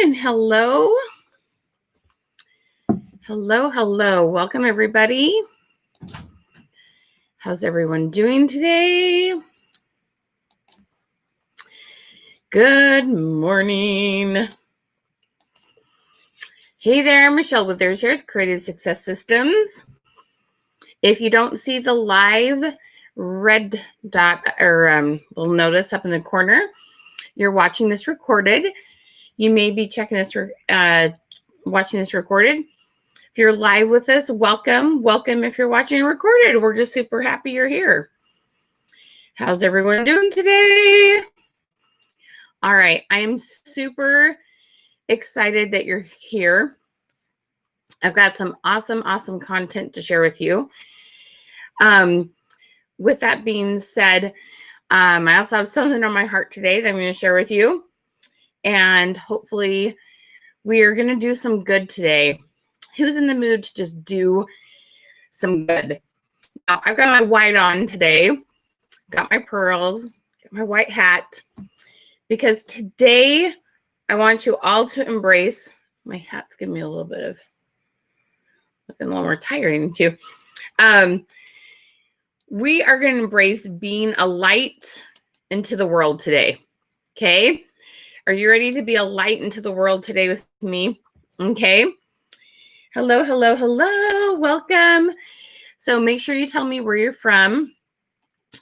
and hello. Hello. Welcome, everybody. How's everyone doing today? Good morning. Hey there, Michelle Withers here with Creative Success Systems. If you don't see the live red dot or little notice up in the corner, you're watching this recorded. You may be checking this, watching this recorded. If you're live with us, welcome. Welcome if you're watching it recorded. We're just super happy you're here. How's everyone doing today? All right, I am super excited that you're here. I've got some awesome content to share with you. With that being said, I also have something on my heart today that I'm going to share with you. And hopefully we are going to do some good today. Who's in the mood to just do some good? Now, I've got my white on today. Got my pearls, got my white hat. Because today I want you all to embrace, my hat's giving me a little bit of, looking a little more tiring too. We are going to embrace being a light into the world today. Okay? Are you ready to be a light into the world today with me? Okay. Hello. Welcome. So make sure you tell me where you're from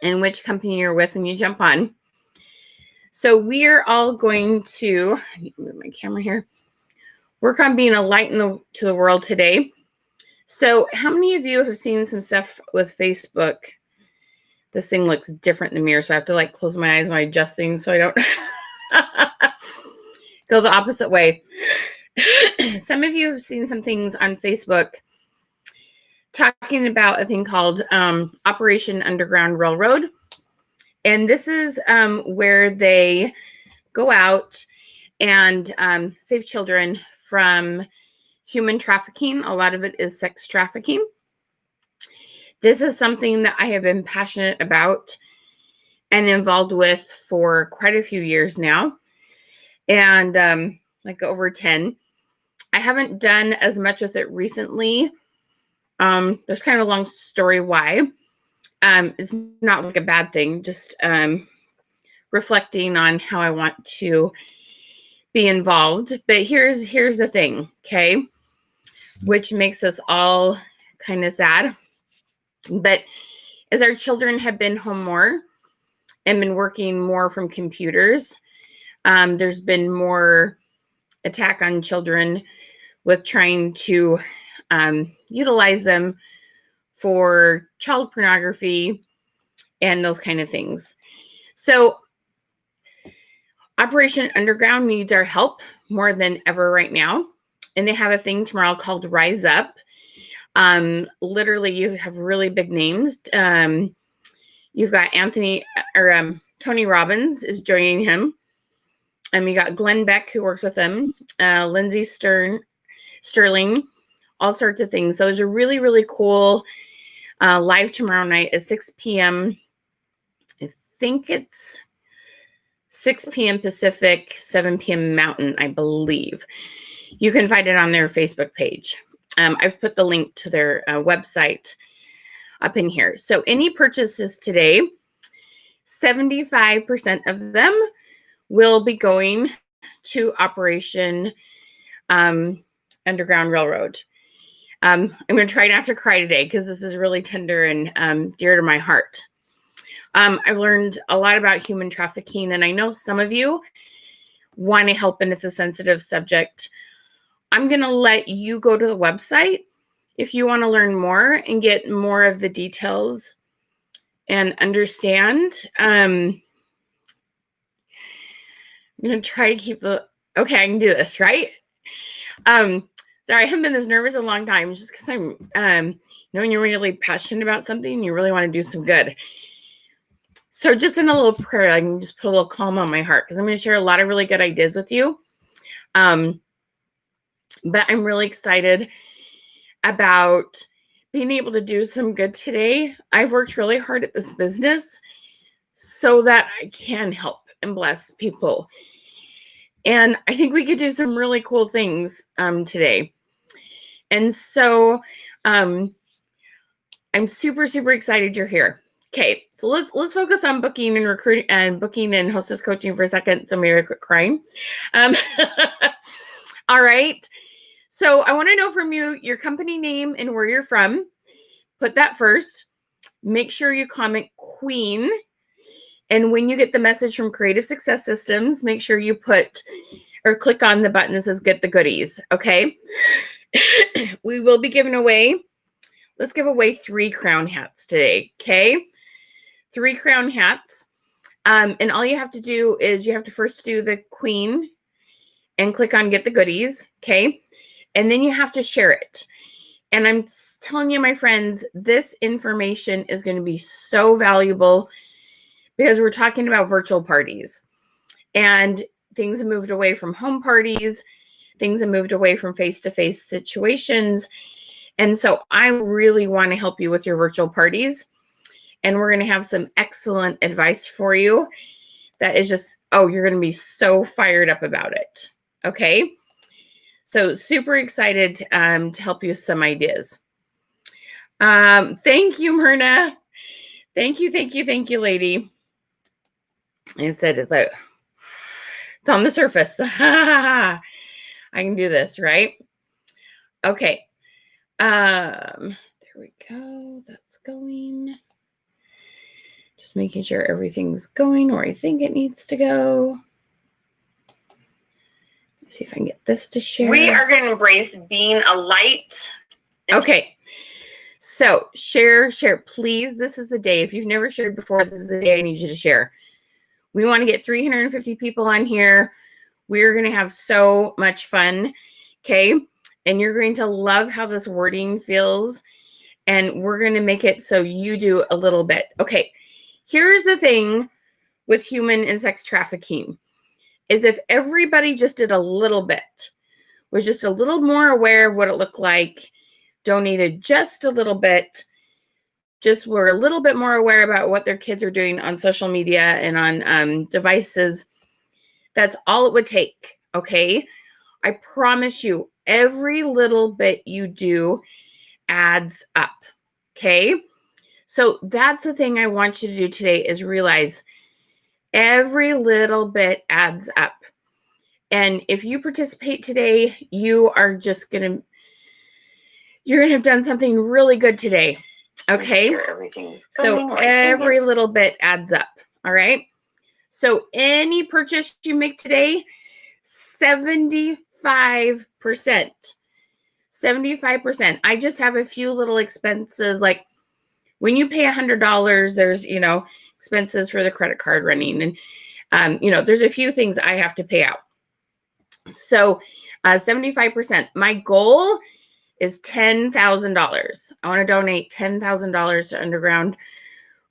and which company you're with when you jump on. So we are all going to, I need to move my camera here, work on being a light to the world today. So how many of you have seen some stuff with Facebook? This thing looks different in the mirror, so I have to like close my eyes when I adjust things so I don't go the opposite way. Some of you have seen some things on Facebook talking about a thing called Operation Underground Railroad. And this is where they go out and save children from human trafficking. A lot of it is sex trafficking. This is something that I have been passionate about and involved with for quite a few years now. And like over 10. I haven't done as much with it recently. There's kind of a long story why. It's not like a bad thing, just reflecting on how I want to be involved. But here's the thing, okay, which makes us all kind of sad. But as our children have been home more and been working more from computers, there's been more attack on children with trying to utilize them for child pornography and those kind of things. So Operation Underground needs our help more than ever right now. And they have a thing tomorrow called Rise Up. Literally, you have really big names. You've got Tony Robbins is joining him. You got Glenn Beck, who works with him, Lindsay Sterling, all sorts of things. So it's a really cool live tomorrow night at 6 p.m. I think it's 6 p.m. Pacific, 7 p.m. Mountain, I believe. You can find it on their Facebook page. I've put the link to their website up in here. So any purchases today, 75% of them will be going to Operation Underground Railroad. I'm going to try not to cry today because this is really tender and dear to my heart. I've learned a lot about human trafficking, and I know some of you want to help, and it's a sensitive subject. I'm going to let you go to the website if you want to learn more and get more of the details and understand. I'm going to try to keep okay, I can do this, right? Sorry, I haven't been this nervous in a long time. It's just because I'm, when you're really passionate about something, you really want to do some good. So just in a little prayer, I can just put a little calm on my heart because I'm going to share a lot of really good ideas with you. But I'm really excited about being able to do some good today. I've worked really hard at this business so that I can help and bless people. And I think we could do some really cool things today. And so I'm super, super excited you're here. Okay, so let's focus on booking and recruiting and booking and hostess coaching for a second. So maybe I quit crying. All right. So I want to know from you your company name and where you're from. Put that first. Make sure you comment Queen. And when you get the message from Creative Success Systems, make sure you put or click on the button that says Get the Goodies. Okay. We will be giving away, let's give away 3 crown hats today. Okay. 3 crown hats. And all you have to do is you have to first do the Queen and click on Get the Goodies. Okay. And then you have to share it. And I'm telling you, my friends, this information is going to be so valuable because we're talking about virtual parties and things have moved away from home parties. Things have moved away from face-to-face situations. And so I really want to help you with your virtual parties. And we're going to have some excellent advice for you that is just, oh, you're going to be so fired up about it. Okay. So super excited to help you with some ideas. Thank you, Myrna. Thank you, lady. I said it's on the surface. I can do this, right? Okay. There we go. That's going. Just making sure everything's going where I think it needs to go. Let's see if I can get this to share. We are going to embrace being a light. Okay. So share, please. This is the day. If you've never shared before, this is the day I need you to share. We want to get 350 people on here. We're going to have so much fun. Okay. And you're going to love how this wording feels. And we're going to make it so you do a little bit. Okay. Here's the thing with human and sex trafficking is if everybody just did a little bit, was just a little more aware of what it looked like, donated just a little bit, just were a little bit more aware about what their kids are doing on social media and on devices, that's all it would take, okay? I promise you, every little bit you do adds up, okay? So that's the thing I want you to do today is realize every little bit adds up. And if you participate today, you're going to have done something really good today. Okay. Sure everything's going so every little bit adds up. All right. So any purchase you make today, 75%. 75%. I just have a few little expenses. Like when you pay $100, there's, expenses for the credit card running. And, there's a few things I have to pay out. So 75%. My goal is $10,000. I want to donate $10,000 to Underground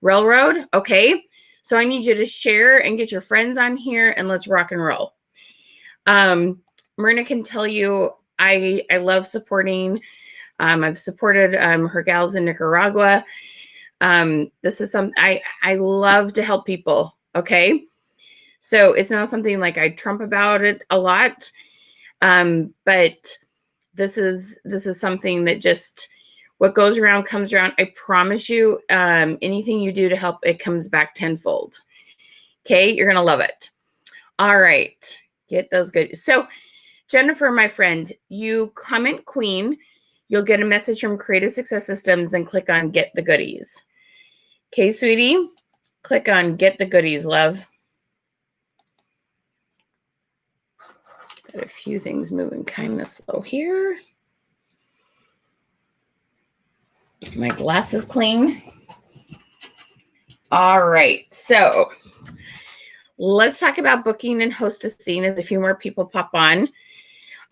Railroad. Okay. So I need you to share and get your friends on here and let's rock and roll. Myrna can tell you, I love supporting. I've supported her gals in Nicaragua. This is something I love to help people. Okay. So it's not something like I trump about it a lot. But this is something that just what goes around comes around. I promise you, anything you do to help, it comes back tenfold. Okay. You're going to love it. All right. Get those good. So Jennifer, my friend, you comment Queen, you'll get a message from Creative Success Systems and click on Get the Goodies. Okay, sweetie, click on Get the Goodies, love. Got a few things moving kind of slow here. My glass is clean. All right, so let's talk about booking and hostessing as a few more people pop on.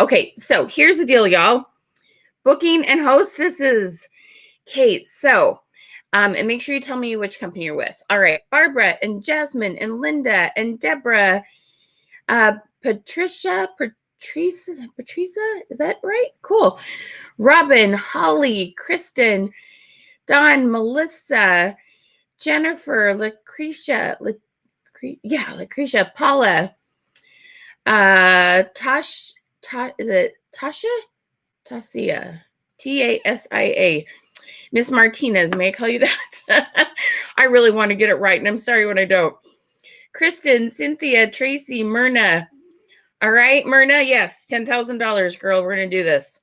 Okay, so here's the deal, y'all. Booking and hostesses. Okay, so, and make sure you tell me which company you're with. All right, Barbara and Jasmine and Linda and Deborah, Patricia, is that right? Cool. Robin, Holly, Kristen, Dawn, Melissa, Jennifer, Lucretia, Paula, Is it Tasha? Tasia. Tasia. Miss Martinez, may I call you that? I really want to get it right, and I'm sorry when I don't. Kristen, Cynthia, Tracy, Myrna. All right, Myrna, yes, $10,000, girl. We're going to do this.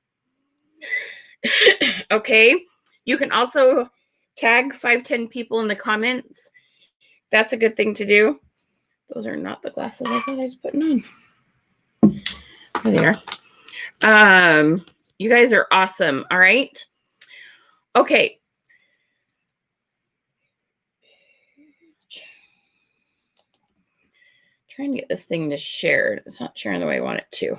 Okay. You can also tag 5-10 people in the comments. That's a good thing to do. Those are not the glasses I thought I was putting on. Oh, they are. You guys are awesome. All right. Okay. Trying to get this thing to share. It's not sharing the way I want it to.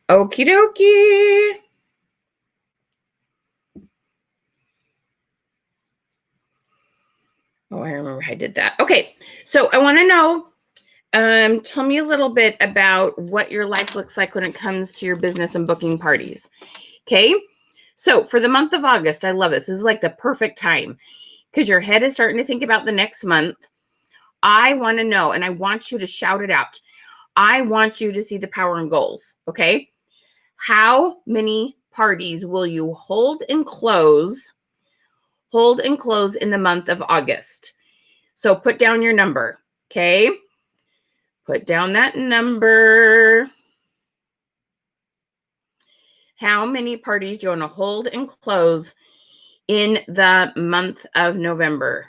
Okie dokie. Oh, I remember I did that. Okay, so I want to know, tell me a little bit about what your life looks like when it comes to your business and booking parties. Okay, so for the month of August, I love this. This is like the perfect time because your head is starting to think about the next month. I want to know, and I want you to shout it out. I want you to see the power and goals. Okay, how many parties will you hold and close in the month of August? So put down your number, okay? Put down that number. How many parties do you want to hold and close in the month of November?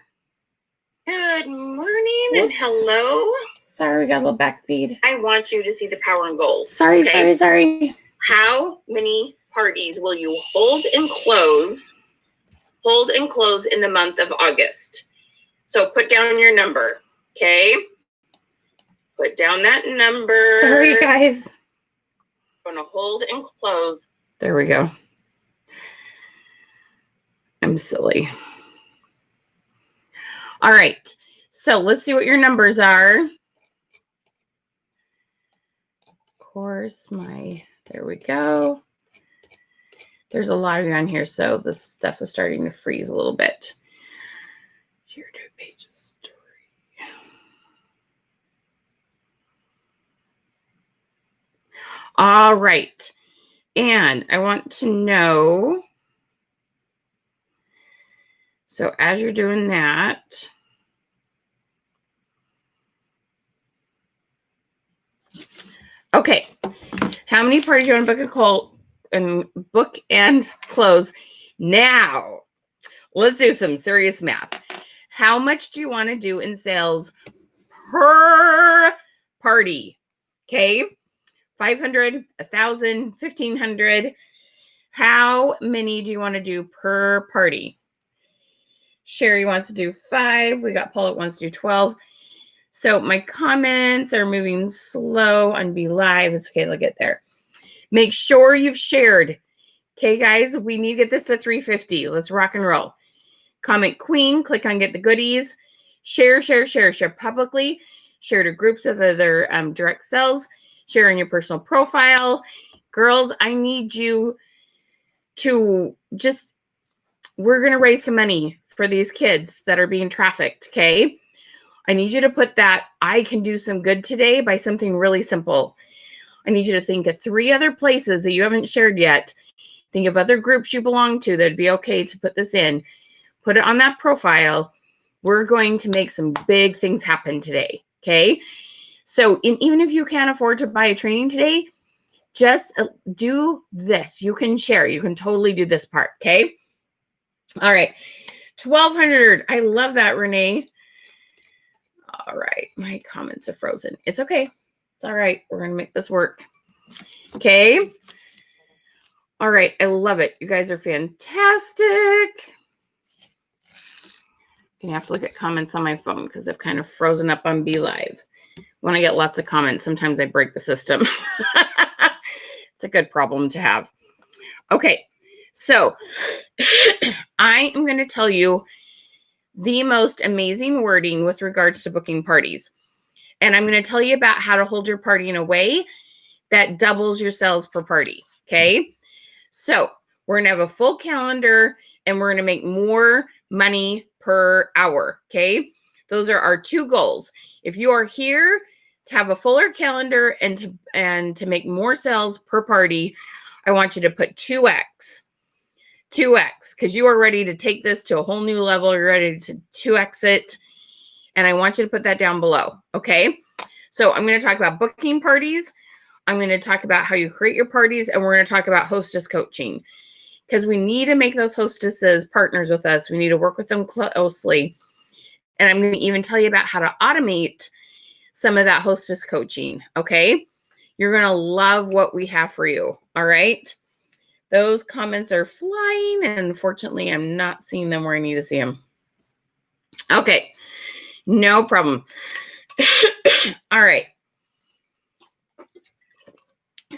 Good morning and hello. Sorry, we got a little back feed. I want you to see the power and goals. Sorry. How many parties will you hold and close in the month of August? So put down your number, okay? Put down that number. Sorry, guys. I'm going to hold and close. There we go. I'm silly. All right. So let's see what your numbers are. Of course, there we go. There's a lot of you on here, so this stuff is starting to freeze a little bit. Share 2 pages story. All right. And I want to know, so as you're doing that, okay, how many parties do you want to book and close now? Let's do some serious math. How much do you want to do in sales per party? Okay, 500, 1,000, 1,500. How many do you want to do per party? Sherry wants to do 5. We got Paul that wants to do 12. So my comments are moving slow on Be Live. It's okay, they'll get there. Make sure you've shared. Okay, guys, we need to get this to 350. Let's rock and roll. Comment Queen, click on Get the Goodies. Share publicly. Share to groups of other direct sales. Share in your personal profile. Girls, I need you to we're going to raise some money for these kids that are being trafficked, okay? I need you to put that, I can do some good today by something really simple. I need you to think of 3 other places that you haven't shared yet. Think of other groups you belong to that'd be okay to put this in. Put it on that profile. We're going to make some big things happen today, okay? So even if you can't afford to buy a training today, just do this. You can share. You can totally do this part, okay? All right. 1,200. I love that, Renee. All right. My comments are frozen. It's okay. It's all right. We're going to make this work. Okay. All right. I love it. You guys are fantastic. I'm going to have to look at comments on my phone because they've kind of frozen up on Be Live. When I get lots of comments, sometimes I break the system. It's a good problem to have. Okay. So I am going to tell you the most amazing wording with regards to booking parties. And I'm going to tell you about how to hold your party in a way that doubles your sales per party. Okay. So we're going to have a full calendar and we're going to make more money per hour. Okay. Those are our two goals. If you are here to have a fuller calendar and to make more sales per party, I want you to put 2x, because you are ready to take this to a whole new level. You're ready to 2x it. And I want you to put that down below. Okay. So I'm going to talk about booking parties. I'm going to talk about how you create your parties, and we're going to talk about hostess coaching, because we need to make those hostesses partners with us. We need to work with them closely. And I'm going to even tell you about how to automate some of that hostess coaching. Okay. You're going to love what we have for you. All right. Those comments are flying, and unfortunately, I'm not seeing them where I need to see them. Okay. No problem. All right.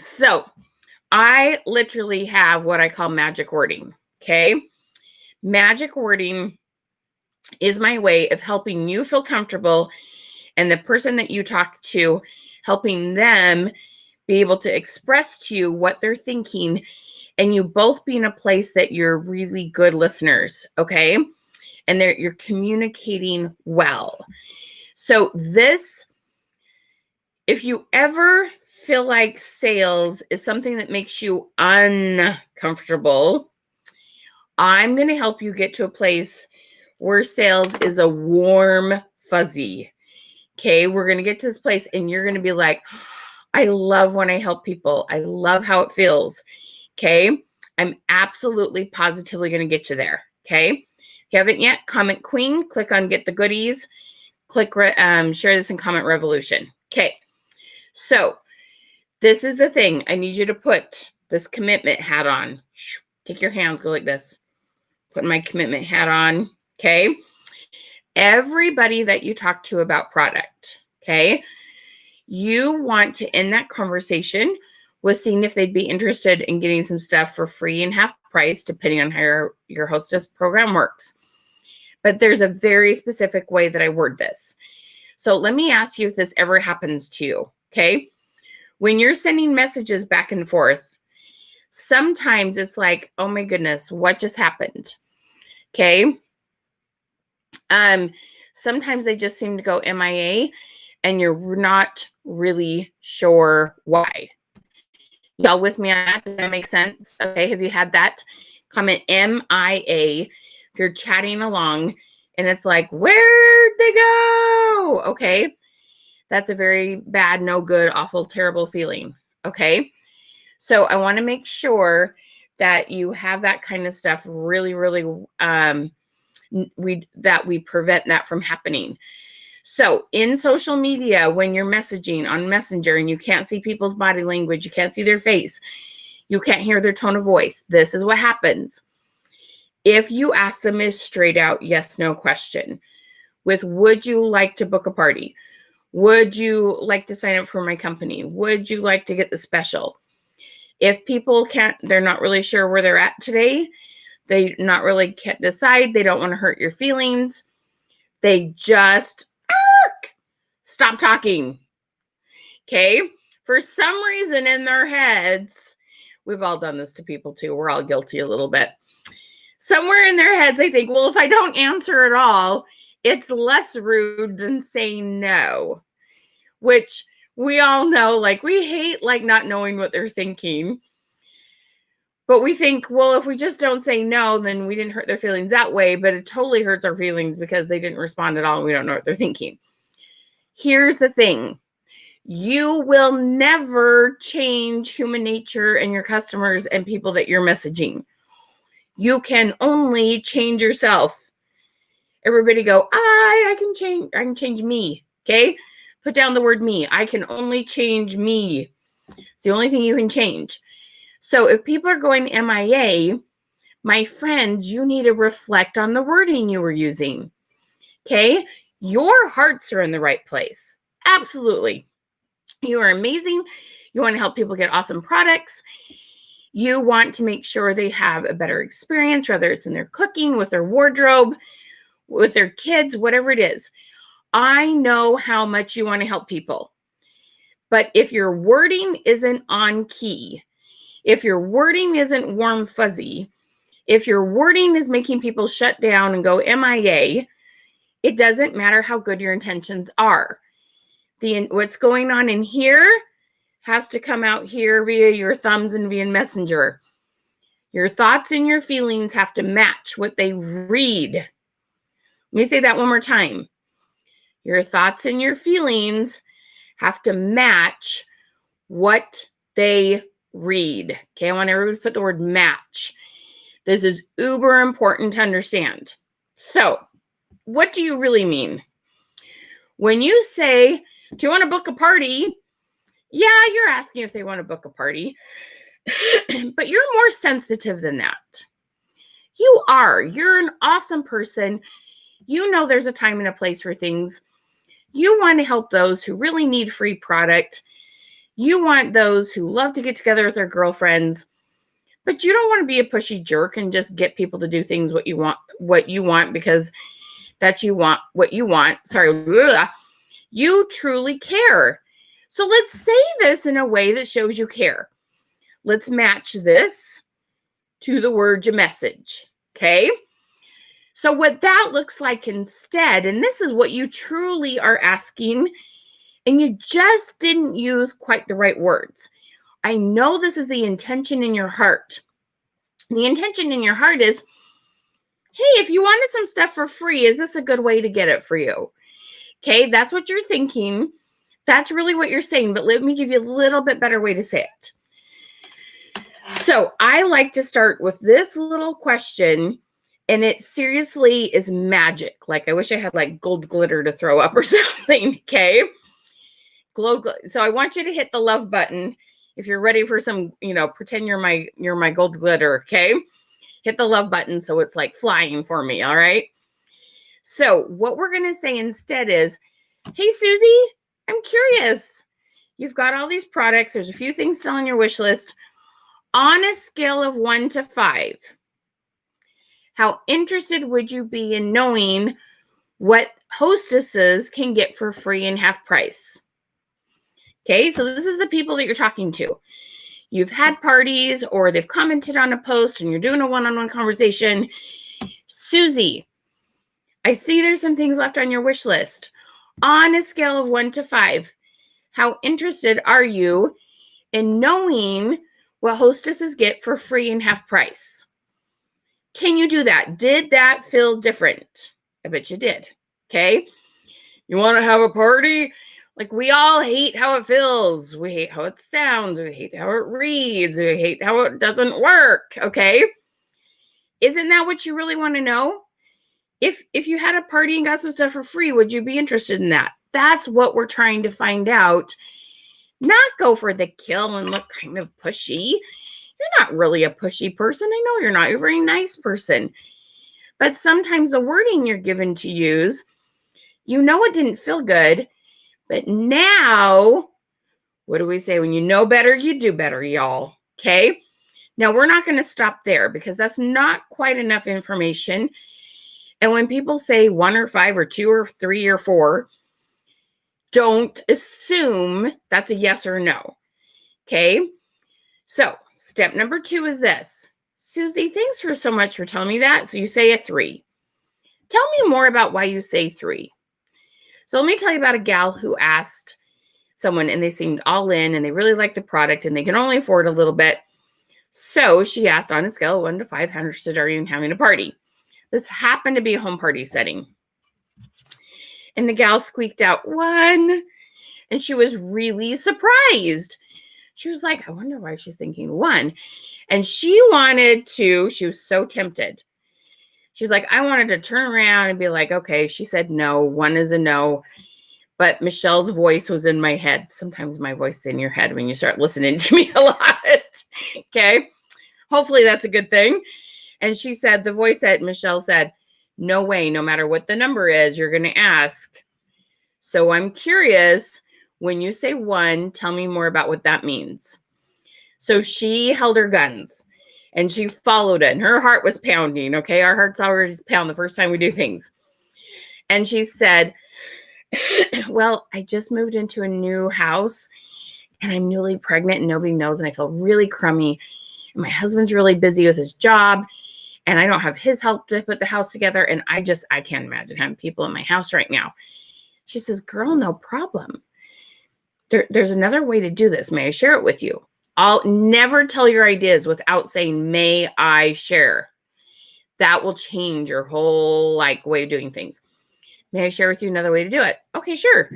So I literally have what I call magic wording. Okay. Magic wording is my way of helping you feel comfortable and the person that you talk to, helping them be able to express to you what they're thinking, and you both be in a place that you're really good listeners. Okay. And you're communicating well. So this, if you ever feel like sales is something that makes you uncomfortable, I'm going to help you get to a place where sales is a warm fuzzy. Okay, we're going to get to this place and you're going to be like, I love when I help people. I love how it feels. Okay, I'm absolutely positively going to get you there. Okay, if you haven't yet, comment queen, click on get the goodies, click share this in comment revolution. Okay, so this is the thing. I need you to put this commitment hat on. Take your hands, go like this. Put my commitment hat on. Okay. Everybody that you talk to about product, okay, you want to end that conversation with seeing if they'd be interested in getting some stuff for free and half price, depending on how your hostess program works. But there's a very specific way that I word this. So let me ask you if this ever happens to you. Okay. When you're sending messages back and forth, sometimes it's like, oh my goodness, what just happened? Okay. Sometimes they just seem to go MIA and you're not really sure why. Y'all with me on that? Does that make sense? Okay. Have you had that? Comment MIA if you're chatting along and it's like, where'd they go? Okay. That's a very bad, no good, awful, terrible feeling. Okay. So I want to make sure that you have that kind of stuff really, really, we prevent that from happening. So in social media, when you're messaging on Messenger and you can't see people's body language, you can't see their face, you can't hear their tone of voice, this is what happens. If you ask them a straight out yes, no question with, would you like to book a party? Would you like to sign up for my company? Would you like to get the special? If people they're not really sure where they're at today, they not really can't decide, they don't want to hurt your feelings, they just stop talking. Okay. For some reason in their heads, we've all done this to people too. We're all guilty a little bit. Somewhere in their heads, they think, well, if I don't answer at all, it's less rude than saying no, which we all know, like we hate like not knowing what they're thinking. But we think, well, if we just don't say no, then we didn't hurt their feelings that way. But it totally hurts our feelings because they didn't respond at all. And we don't know what they're thinking. Here's the thing. You will never change human nature and your customers and people that you're messaging. You can only change yourself. Everybody go, I can change me. Okay. Put down the word me. I can only change me. It's the only thing you can change. So if people are going MIA, my friends, you need to reflect on the wording you were using. Okay. Your hearts are in the right place. Absolutely. You are amazing. You want to help people get awesome products. You want to make sure they have a better experience, whether it's in their cooking, with their wardrobe, with their kids, whatever it is. I know how much you want to help people. But if your wording isn't on key, if your wording isn't warm fuzzy, if your wording is making people shut down and go MIA, it doesn't matter how good your intentions are. What's going on in here has to come out here via your thumbs and via messenger. Your thoughts and your feelings have to match what they read. Let me say that one more time. Your thoughts and your feelings have to match what they read. Okay, I want everybody to put the word match. This is uber important to understand. So, what do you really mean? When you say, do you want to book a party? Yeah, you're asking if they want to book a party. But you're more sensitive than that. You are. You're an awesome person. You know there's a time and a place for things. You want to help those who really need free product. You want those who love to get together with their girlfriends. But you don't want to be a pushy jerk and just get people to do things what you want because that you want what you want. Sorry. You truly care. So let's say this in a way that shows you care. Let's match this to the word your message. Okay. So what that looks like instead, and this is what you truly are asking, and you just didn't use quite the right words. I know this is the intention in your heart. The intention in your heart is, hey, if you wanted some stuff for free, is this a good way to get it for you? Okay, that's what you're thinking. That's really what you're saying, but let me give you a little bit better way to say it. So I like to start with this little question, and it seriously is magic. Like I wish I had like gold glitter to throw up or something, okay? So I want you to hit the love button if you're ready for some, pretend you're my gold glitter, okay? Hit the love button so it's like flying for me, all right? So what we're going to say instead is, hey, Susie, I'm curious. You've got all these products. There's a few things still on your wish list. On a scale of 1 to 5, how interested would you be in knowing what hostesses can get for free and half price? Okay, so this is the people that you're talking to. You've had parties or they've commented on a post and you're doing a one-on-one conversation. Susie, I see there's some things left on your wish list. On a scale of 1 to 5, how interested are you in knowing what hostesses get for free and half price? Can you do that? Did that feel different? I bet you did. Okay. You want to have a party? Like we all hate how it feels. We hate how it sounds. We hate how it reads. We hate how it doesn't work. Okay. Isn't that what you really want to know? If you had a party and got some stuff for free, would you be interested in that? That's what we're trying to find out. Not go for the kill and look kind of pushy. You're not really a pushy person. I know you're not. You're a very nice person. But sometimes the wording you're given to use, it didn't feel good. But now, what do we say? When you know better, you do better, y'all. Okay? Now, we're not going to stop there because that's not quite enough information. And when people say 1 or 5 or 2 or 3 or 4, don't assume that's a yes or no. Okay? So, step number 2 is this. Susie, thanks so much for telling me that. So you say a 3. Tell me more about why you say 3. So let me tell you about a gal who asked someone and they seemed all in and they really liked the product and they can only afford a little bit. So she asked on a scale of 1 to 5, how interested are you in having a party? This happened to be a home party setting. And the gal squeaked out 1 and she was really surprised. She was like, I wonder why she's thinking 1. And she was so tempted. She's like, I wanted to turn around and be like, okay, she said no, 1 is a no. But Michelle's voice was in my head. Sometimes my voice is in your head when you start listening to me a lot. Okay. Hopefully that's a good thing. And she said, Michelle said, no way, no matter what the number is, you're going to ask. So I'm curious, when you say 1, tell me more about what that means. So she held her guns and she followed it and her heart was pounding. Okay. Our hearts always pound the first time we do things. And she said, Well, I just moved into a new house and I'm newly pregnant and nobody knows and I feel really crummy. And my husband's really busy with his job and I don't have his help to put the house together. And I can't imagine having people in my house right now. She says, girl, no problem. There's another way to do this. May I share it with you? I'll never tell your ideas without saying, may I share? That will change your whole way of doing things. May I share with you another way to do it? Okay, sure.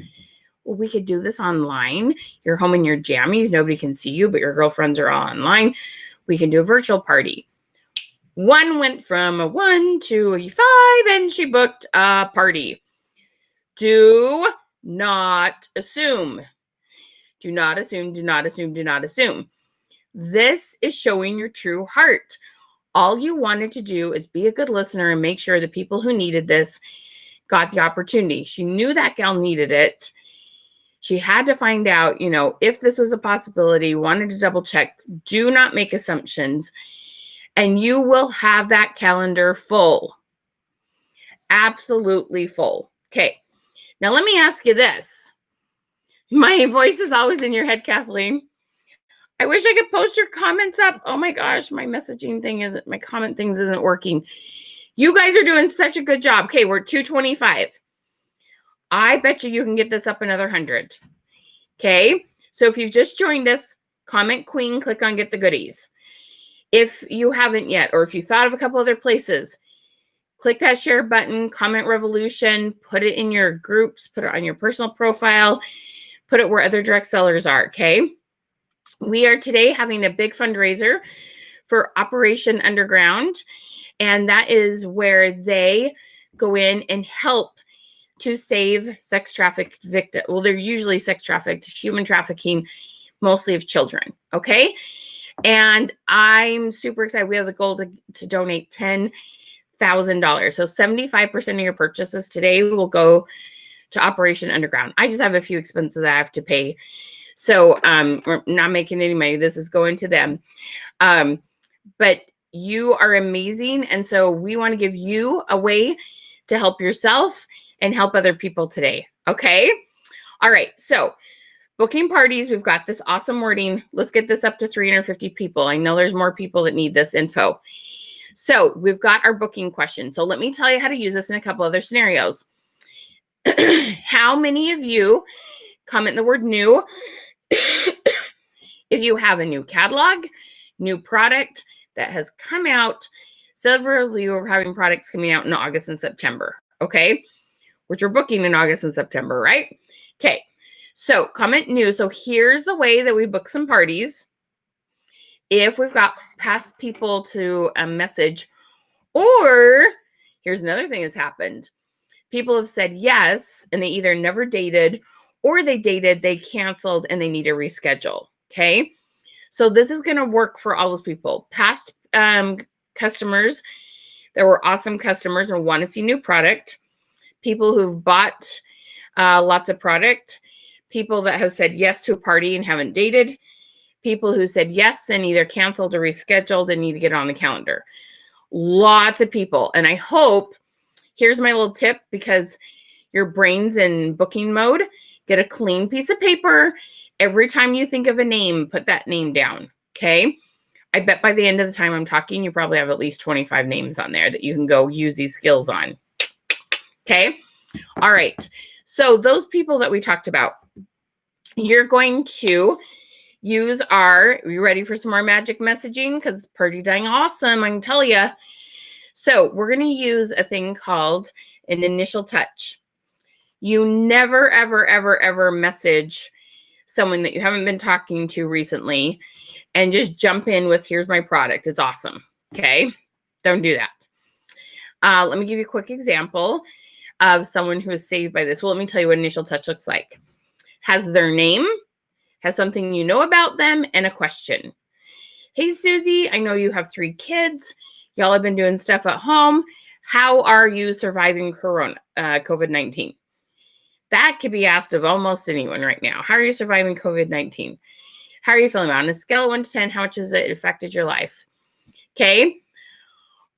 Well, we could do this online. You're home in your jammies. Nobody can see you, but your girlfriends are all online. We can do a virtual party. One went from a 1 to a 5, and she booked a party. Do not assume. Do not assume, do not assume, do not assume. This is showing your true heart. All you wanted to do is be a good listener and make sure the people who needed this got the opportunity. She knew that gal needed it. She had to find out, if this was a possibility, wanted to double check. Do not make assumptions. And you will have that calendar full. Absolutely full. Okay. Now let me ask you this. My voice is always in your head, Kathleen. I wish I could post your comments up. Oh my gosh, my comment things isn't working. You guys are doing such a good job. Okay, we're at 225. I bet you can get this up another 100. Okay, so if you've just joined us, comment queen, click on get the goodies. If you haven't yet, or if you thought of a couple other places, click that share button, comment revolution, put it in your groups, put it on your personal profile, put it where other direct sellers are, okay? We are today having a big fundraiser for Operation Underground, and that is where they go in and help to save sex trafficked victims. Well, they're usually sex trafficked, human trafficking, mostly of children, okay? And I'm super excited. We have the goal to donate $10,000. So 75% of your purchases today will go to Operation Underground. I just have a few expenses I have to pay. So we're not making any money. This is going to them. But you are amazing. And so we want to give you a way to help yourself and help other people today. Okay. All right. So booking parties, we've got this awesome wording. Let's get this up to 350 people. I know there's more people that need this info. So we've got our booking question. So let me tell you how to use this in a couple other scenarios. How many of you comment the word new if you have a new catalog, new product that has come out? Several of you are having products coming out in August and September, okay? Which are booking in August and September, right? Okay, so comment new. So here's the way that we book some parties. If we've got past people to message, or here's another thing that's happened. People have said yes, and they either never dated or they dated, they canceled, and they need to reschedule, okay? So this is going to work for all those people. Past customers that were awesome customers and want to see new product, people who've bought lots of product, people that have said yes to a party and haven't dated, people who said yes and either canceled or rescheduled and need to get on the calendar. Lots of people. And I hope, here's my little tip, because your brain's in booking mode, get a clean piece of paper. Every time you think of a name, put that name down, okay? I bet by the end of the time I'm talking, you probably have at least 25 names on there that you can go use these skills on, okay? All right, so those people that we talked about, you're going to use are you ready for some more magic messaging? Because it's pretty dang awesome, I can tell you. So we're going to use a thing called an initial touch. You never, ever, ever, ever message someone that you haven't been talking to recently and just jump in with, here's my product, it's awesome, okay? Don't do that. Let me give you a quick example of someone who is saved by this. Well, let me tell you what initial touch looks like. Has their name, has something you know about them, and a question. Hey, Susie, I know you have 3 kids. Y'all have been doing stuff at home. How are you surviving COVID-19? That could be asked of almost anyone right now. How are you surviving COVID-19? How are you feeling? On a scale of 1 to 10, how much has it affected your life? Okay.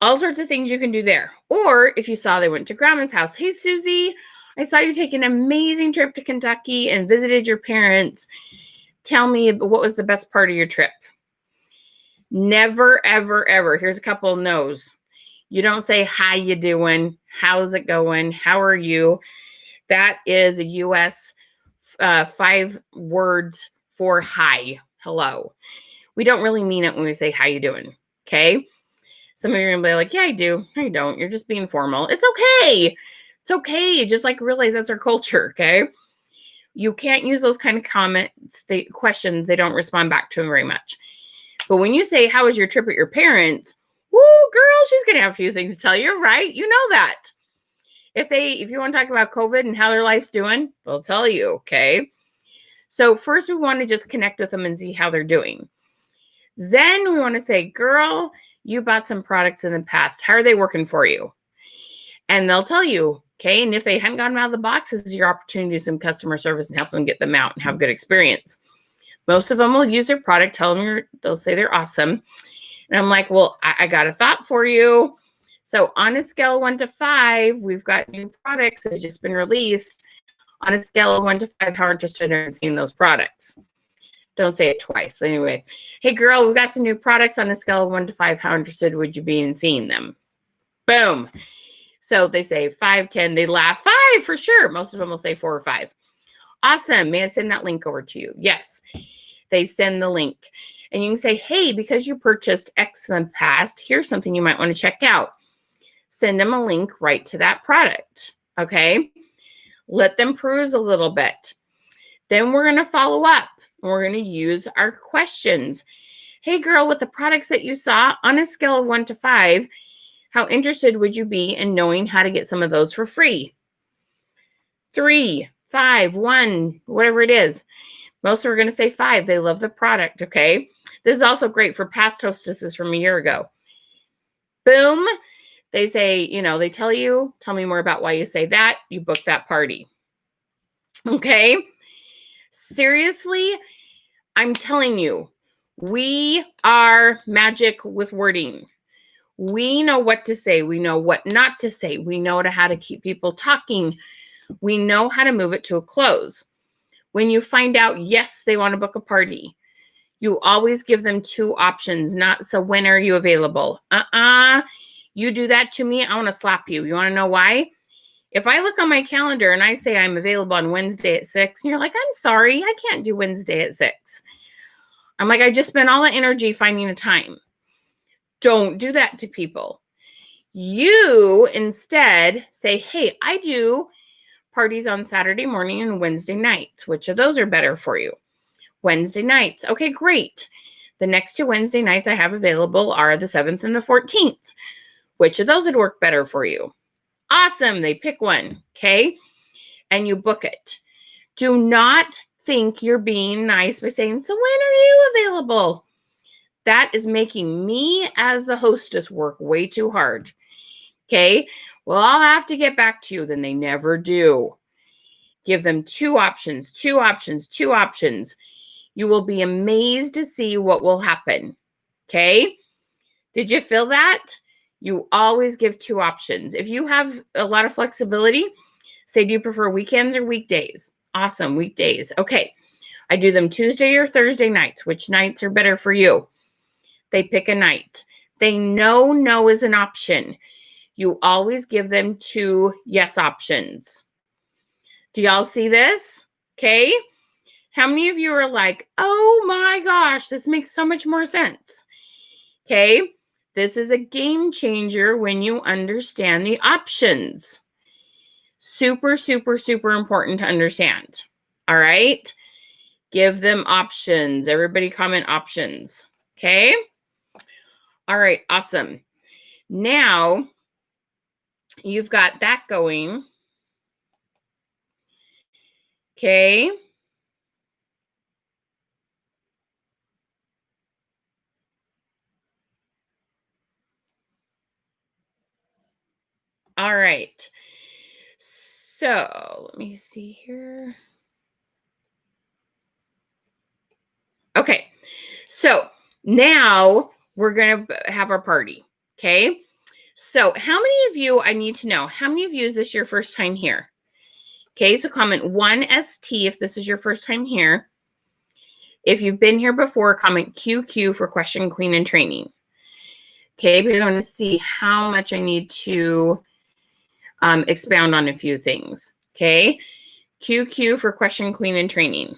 All sorts of things you can do there. Or if you saw they went to grandma's house. Hey, Susie, I saw you take an amazing trip to Kentucky and visited your parents. Tell me what was the best part of your trip. Never, ever, ever. Here's a couple of no's. You don't say, how you doing? How's it going? How are you? That is a U.S. 5 words for hi, hello. We don't really mean it when we say, how you doing? Okay? Some of you are going to be like, yeah, I do. No, you don't. You're just being formal. It's okay. It's okay. Just like realize that's our culture, okay? You can't use those kind of comments, questions. They don't respond back to them very much. But when you say, how was your trip with your parents? Woo, girl, she's going to have a few things to tell you, right? You know that. If you want to talk about COVID and how their life's doing, they'll tell you, okay? So first we want to just connect with them and see how they're doing. Then we want to say, girl, you bought some products in the past. How are they working for you? And they'll tell you, okay? And if they haven't gotten out of the box, this is your opportunity to do some customer service and help them get them out and have good experience. Most of them will use their product, they'll say they're awesome. And I'm like, well, I got a thought for you. So on a scale of 1 to 5, we've got new products that have just been released. On a scale of 1 to 5, how interested are you in seeing those products? Don't say it twice. Anyway, hey, girl, we've got some new products on a scale of 1 to 5. How interested would you be in seeing them? Boom. So they say 5, 10. They laugh. 5 for sure. Most of them will say 4 or 5. Awesome. May I send that link over to you? Yes. They send the link. And you can say, hey, because you purchased X in the past, here's something you might want to check out. Send them a link right to that product. Okay. Let them peruse a little bit. Then we're going to follow up. And we're going to use our questions. Hey, girl, with the products that you saw on a scale of 1 to 5, how interested would you be in knowing how to get some of those for free? 3, 5, 1, whatever it is. Most are going to say 5. They love the product, okay? This is also great for past hostesses from a year ago. Boom. They say, they tell you, tell me more about why you say that. You book that party. Okay? Seriously, I'm telling you, we are magic with wording. We know what to say. We know what not to say. We know how to keep people talking. We know how to move it to a close. When you find out, yes, they want to book a party, you always give them 2 options, not so when are you available? You do that to me, I want to slap you. You want to know why? If I look on my calendar and I say I'm available on Wednesday at 6, and you're like, I'm sorry, I can't do Wednesday at 6. I'm like, I just spent all the energy finding a time. Don't do that to people. You instead say, hey, I do parties on Saturday morning and Wednesday nights. Which of those are better for you? Wednesday nights. Okay, great. The next 2 Wednesday nights I have available are the 7th and the 14th. Which of those would work better for you? Awesome. They pick one. Okay. And you book it. Do not think you're being nice by saying, so when are you available? That is making me as the hostess work way too hard. Okay. Well, I'll have to get back to you. Then they never do. Give them 2 options, 2 options, 2 options. You will be amazed to see what will happen. Okay. Did you feel that? You always give 2 options. If you have a lot of flexibility, say, do you prefer weekends or weekdays? Awesome, weekdays. Okay. I do them Tuesday or Thursday nights. Which nights are better for you? They pick a night. They know no is an option. You always give them 2 yes options. Do y'all see this? Okay. How many of you are like, oh my gosh, this makes so much more sense? Okay. This is a game changer when you understand the options. Super, super, super important to understand. All right. Give them options. Everybody comment options. Okay. All right. Awesome. Now you've got that going. Okay. All right. So let me see here. Okay. So now we're going to have our party. Okay. So how many of you, I need to know, how many of you is this your first time here? Okay, so comment 1ST if this is your first time here. If you've been here before, comment QQ for question, queen, and training. Okay, because I want to see how much I need to expound on a few things. Okay, QQ for question, queen, and training.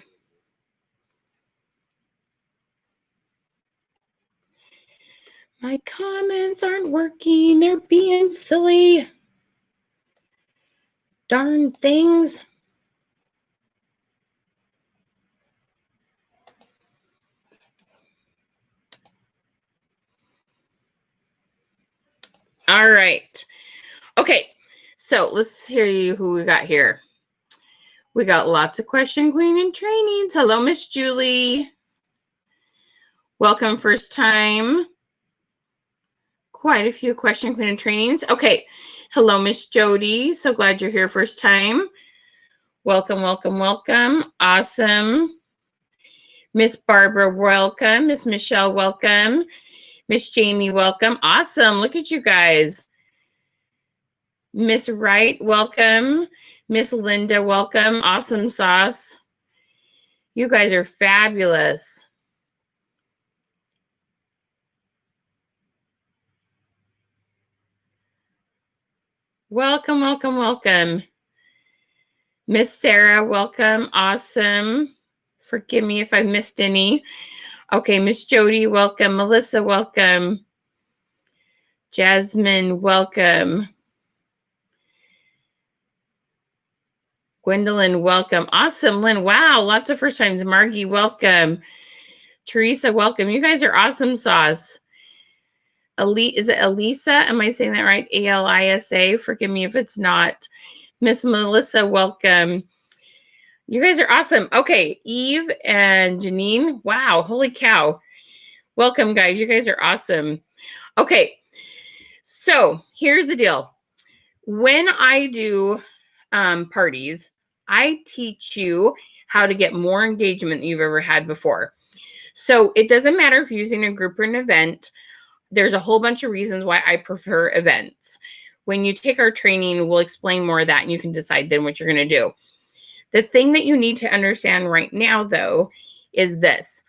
My comments aren't working. They're being silly. Darn things. All right. Okay, so let's hear you who we got here. We got lots of question, queen, and trainings. Hello, Miss Julie. Welcome, first time. Quite a few question, queen, and trainings. Okay. Hello, Miss Jody. So glad you're here first time. Welcome, welcome, welcome. Awesome. Miss Barbara, welcome. Miss Michelle, welcome. Miss Jamie, welcome. Awesome. Look at you guys. Miss Wright, welcome. Miss Linda, welcome. Awesome sauce. You guys are fabulous. Welcome, welcome, welcome. Miss Sarah, welcome. Awesome. Forgive me if I missed any. Okay, Miss Jody, welcome. Melissa, welcome. Jasmine, welcome. Gwendolyn, welcome. Awesome, Lynn. Wow, lots of first times. Margie, welcome. Teresa, welcome. You guys are awesome sauce. Is it Elisa? Am I saying that right? ALISA. Forgive me if it's not. Miss Melissa, welcome. You guys are awesome. Okay, Eve and Janine. Wow, holy cow. Welcome, guys. You guys are awesome. Okay, so here's the deal. When I do parties, I teach you how to get more engagement than you've ever had before. So it doesn't matter if you're using a group or an event. There's a whole bunch of reasons why I prefer events. When you take our training, we'll explain more of that and you can decide then what you're going to do. The thing that you need to understand right now, though, is this.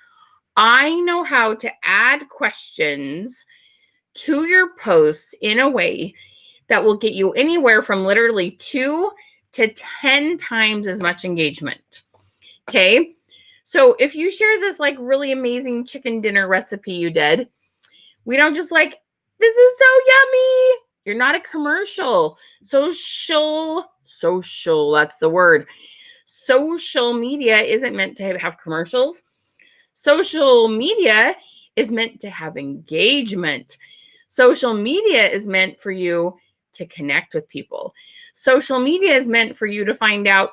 I know how to add questions to your posts in a way that will get you anywhere from literally 2 to 10 times as much engagement. Okay? So if you share this like really amazing chicken dinner recipe you did, we don't just like, this is so yummy. You're not a commercial. Social, that's the word. Social media isn't meant to have commercials. Social media is meant to have engagement. Social media is meant for you to connect with people. Social media is meant for you to find out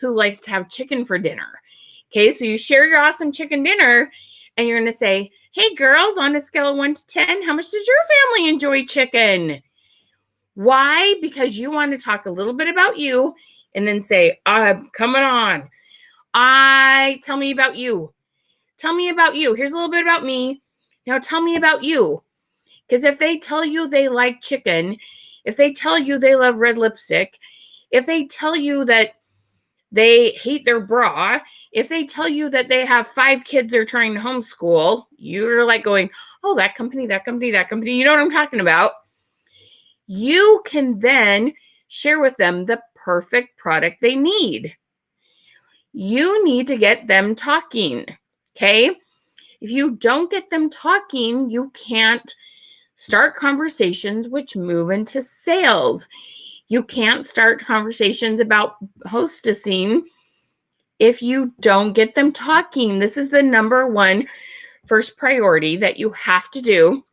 who likes to have chicken for dinner. Okay, so you share your awesome chicken dinner and you're going to say, hey girls, on a scale of 1 to 10, how much does your family enjoy chicken? Why? Because you want to talk a little bit about you and then say, coming on. Tell me about you. Tell me about you. Here's a little bit about me. Now tell me about you. Because if they tell you they like chicken, if they tell you they love red lipstick, if they tell you that they hate their bra, if they tell you that they have 5 kids they're trying to homeschool, you're like going, oh, that company. You know what I'm talking about? You can then share with them the perfect product they need. You need to get them talking, okay? If you don't get them talking, you can't start conversations which move into sales. You can't start conversations about hostessing if you don't get them talking. This is the number one first priority that you have to do,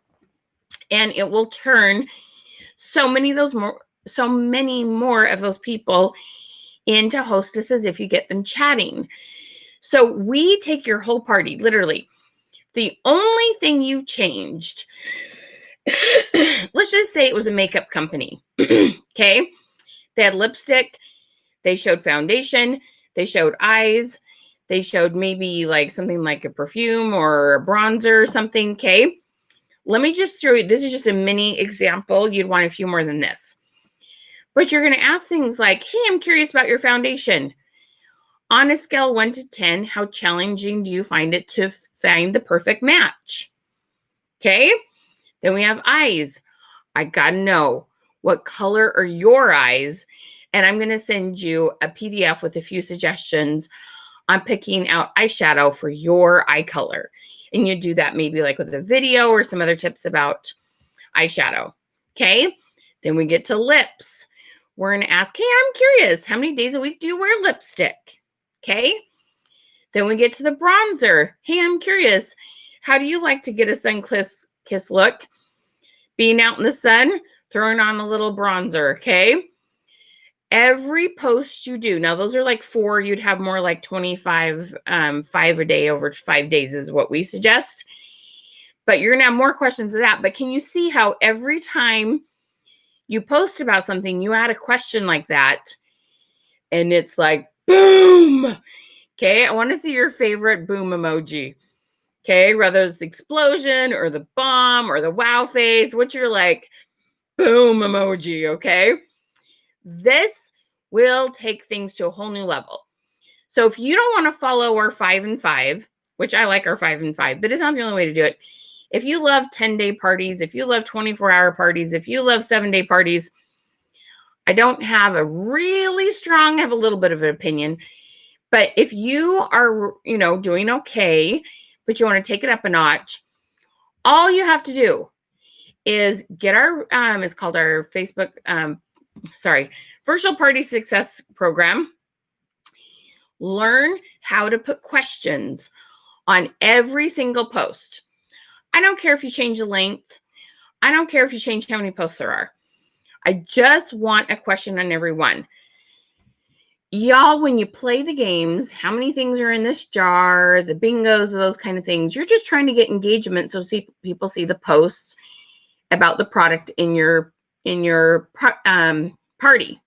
and it will turn so many more of those people into hostesses if you get them chatting. So we take your whole party, literally. The only thing you changed, let's just say it was a makeup company, okay? They had lipstick, they showed foundation, they showed eyes, they showed maybe like something like a perfume or a bronzer or something, okay? Let me just throw you, this is just a mini example. You'd want a few more than this. But you're going to ask things like, hey, I'm curious about your foundation. On a scale 1 to 10, how challenging do you find it to find the perfect match? Okay. Then we have eyes. I got to know, what color are your eyes? And I'm going to send you a PDF with a few suggestions on picking out eyeshadow for your eye color. And you do that maybe like with a video or some other tips about eyeshadow. Okay. Then we get to lips. We're going to ask, hey, I'm curious, how many days a week do you wear lipstick? Okay. Then we get to the bronzer. Hey, I'm curious, how do you like to get a sun-kissed look? Being out in the sun, throwing on a little bronzer, okay? Every post you do, now those are like 4, you'd have more like 25, 5 a day over 5 days is what we suggest. But you're gonna have more questions than that. But can you see how every time you post about something, you add a question like that, and it's like, boom. Okay, I want to see your favorite boom emoji. Okay, whether it's the explosion or the bomb or the wow face, what's your like boom emoji, okay? This will take things to a whole new level. So if you don't want to follow our 5 and 5, which I like our 5 and 5, but it's not the only way to do it. If you love 10-day parties, if you love 24-hour parties, if you love 7-day parties, I don't have a really strong, I have a little bit of an opinion. But if you are, doing okay, but you want to take it up a notch, all you have to do is get our, it's called our Facebook, Virtual Party Success Program. Learn how to put questions on every single post. I don't care if you change the length. I don't care if you change how many posts there are. I just want a question on every one. Y'all, when you play the games, how many things are in this jar, the bingos, those kind of things, you're just trying to get engagement so people see the posts about the product in your party.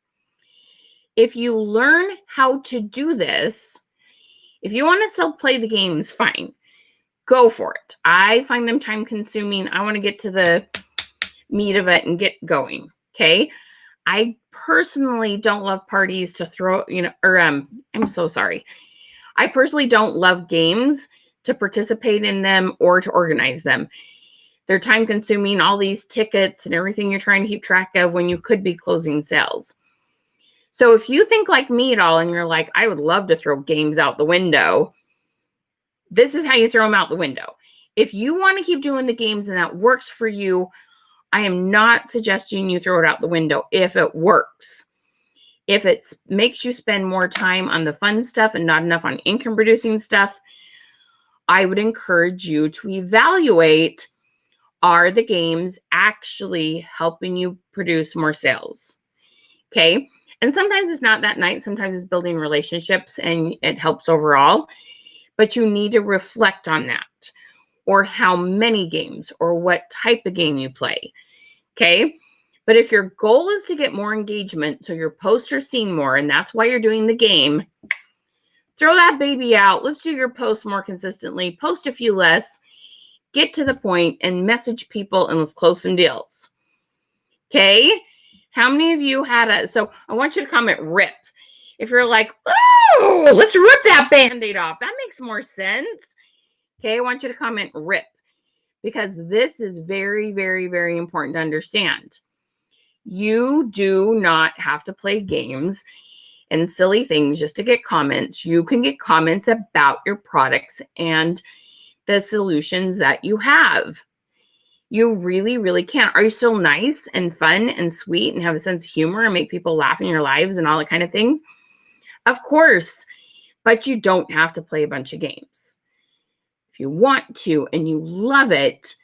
If you learn how to do this, if you want to still play the games, fine. Go for it. I find them time consuming. I want to get to the meat of it and get going. Okay. I personally don't love parties to throw, I'm so sorry. I personally don't love games to participate in them or to organize them. They're time consuming, all these tickets and everything you're trying to keep track of when you could be closing sales. So if you think like me at all and you're like, I would love to throw games out the window, this is how you throw them out the window. If you want to keep doing the games and that works for you, I am not suggesting you throw it out the window if it works. If it makes you spend more time on the fun stuff and not enough on income producing stuff, I would encourage you to evaluate, are the games actually helping you produce more sales? Okay. And sometimes it's not that night. Sometimes it's building relationships and it helps overall. But you need to reflect on that, or how many games or what type of game you play. Okay. But if your goal is to get more engagement, so your posts are seen more, and that's why you're doing the game, throw that baby out. Let's do your posts more consistently. Post a few less. Get to the point and message people, and let's close some deals. Okay. How many of you had so I want you to comment RIP. If you're like, oh, let's rip that Band-Aid off. That makes more sense. Okay. I want you to comment RIP, because this is very, very, very important to understand. You do not have to play games and silly things just to get comments. You can get comments about your products and the solutions that you have. You really, really can. Are you still nice and fun and sweet and have a sense of humor and make people laugh in your lives and all that kind of things? Of course, but you don't have to play a bunch of games. If you want to and you love it,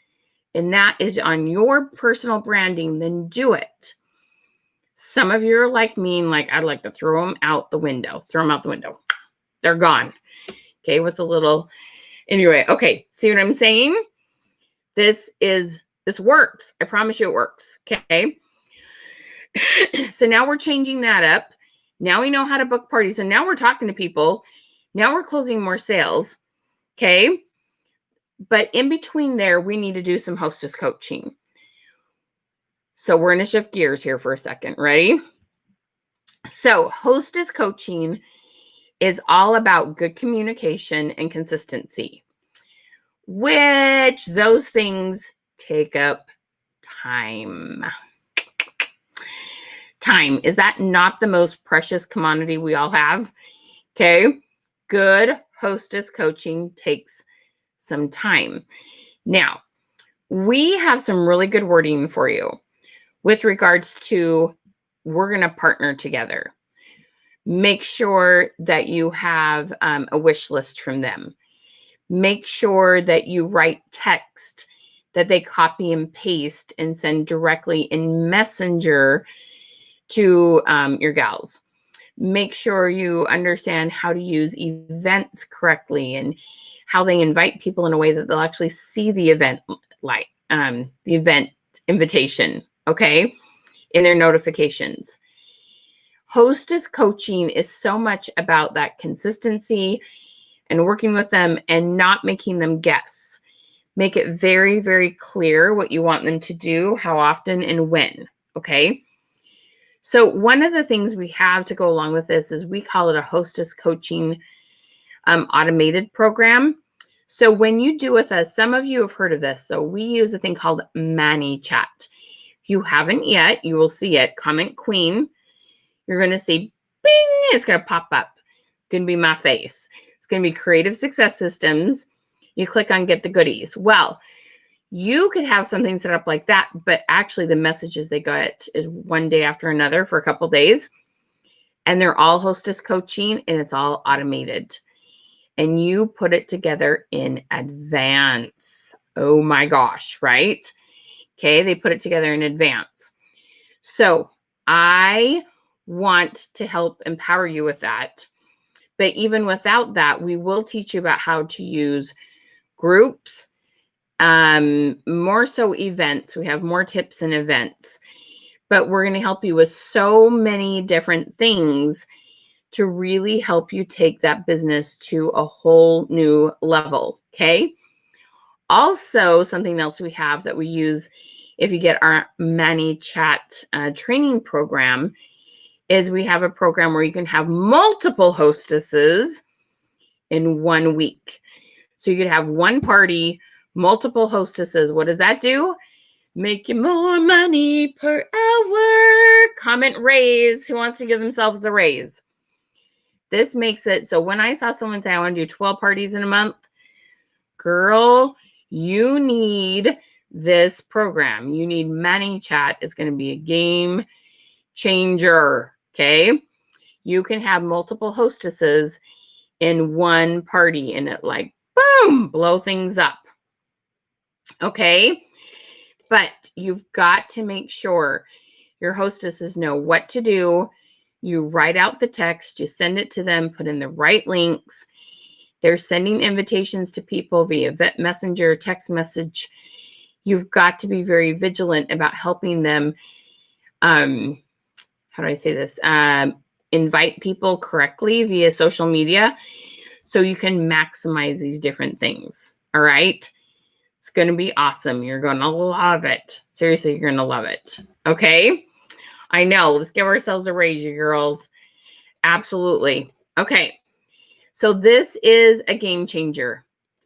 and that is on your personal branding, then do it. Some of you are like me, and like, I'd like to throw them out the window. Throw them out the window. They're gone. Okay, what's a little... Anyway, okay, see what I'm saying? This works. I promise you it works. Okay. So now we're changing that up. Now we know how to book parties. And now we're talking to people. Now we're closing more sales. Okay. But in between there, we need to do some hostess coaching. So we're going to shift gears here for a second. Ready? So Hostess coaching is all about good communication and consistency, which those things take up time. Time, is that not the most precious commodity we all have? Okay. Good hostess coaching takes some time. Now, we have some really good wording for you with regards to we're going to partner together. Make sure that you have a wish list from them. Make sure that you write text that they copy and paste and send directly in Messenger to your gals. Make sure you understand how to use events correctly and how they invite people in a way that they'll actually see the event, like the event invitation, okay, in their notifications. Hostess coaching is so much about that consistency and working with them and not making them guess. Make it very, very clear what you want them to do, how often, and when, okay? So one of the things we have to go along with this is we call it a hostess coaching automated program. So when you do with us, some of you have heard of this. So we use a thing called ManyChat. If you haven't yet, you will see it. Comment Queen. You're going to see, bing, it's going to pop up. It's going to be my face. It's going to be Creative Success Systems. You click on Get the Goodies. Well, you could have something set up like that, but actually the messages they get is one day after another for a couple days. And they're all hostess coaching and it's all automated. And you put it together in advance. Oh my gosh, right? Okay, they put it together in advance. So I want to help empower you with that. But even without that, we will teach you about how to use groups, more so events. We have more tips and events, but we're going to help you with so many different things to really help you take that business to a whole new level. Okay. Also, something else we have that we use if you get our ManyChat training program is we have a program where you can have multiple hostesses in 1 week. So you could have one party, multiple hostesses. What does that do? Make you more money per hour. Comment raise. Who wants to give themselves a raise? This makes it so when I saw someone say, I want to do 12 parties in a month, girl, you need this program. You need ManyChat. It's going to be a game changer. Okay. You can have multiple hostesses in one party and it like, boom, blow things up. Okay. But you've got to make sure your hostesses know what to do. You write out the text, you send it to them, put in the right links. They're sending invitations to people via messenger, text message. You've got to be very vigilant about helping them. How do I say this? Invite people correctly via social media so you can maximize these different things. All right. It's going to be awesome. You're going to love it. Seriously, you're going to love it. Okay. I know. Let's give ourselves a raise, you girls. Absolutely. Okay. So this is a game changer.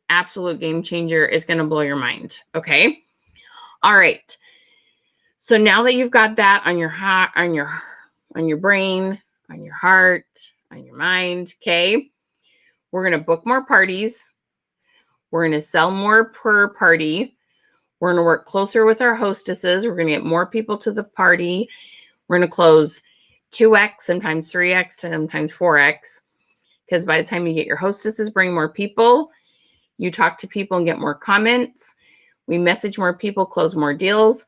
Absolute game changer. Is going to blow your mind. Okay. All right. So now that you've got that on your heart, on your brain, on your heart, on your mind, okay, we're going to book more parties. We're going to sell more per party. We're going to work closer with our hostesses. We're going to get more people to the party. We're going to close 2x, sometimes 3x, sometimes 4x. Because by the time you get your hostesses, bring more people, you talk to people and get more comments. We message more people, close more deals.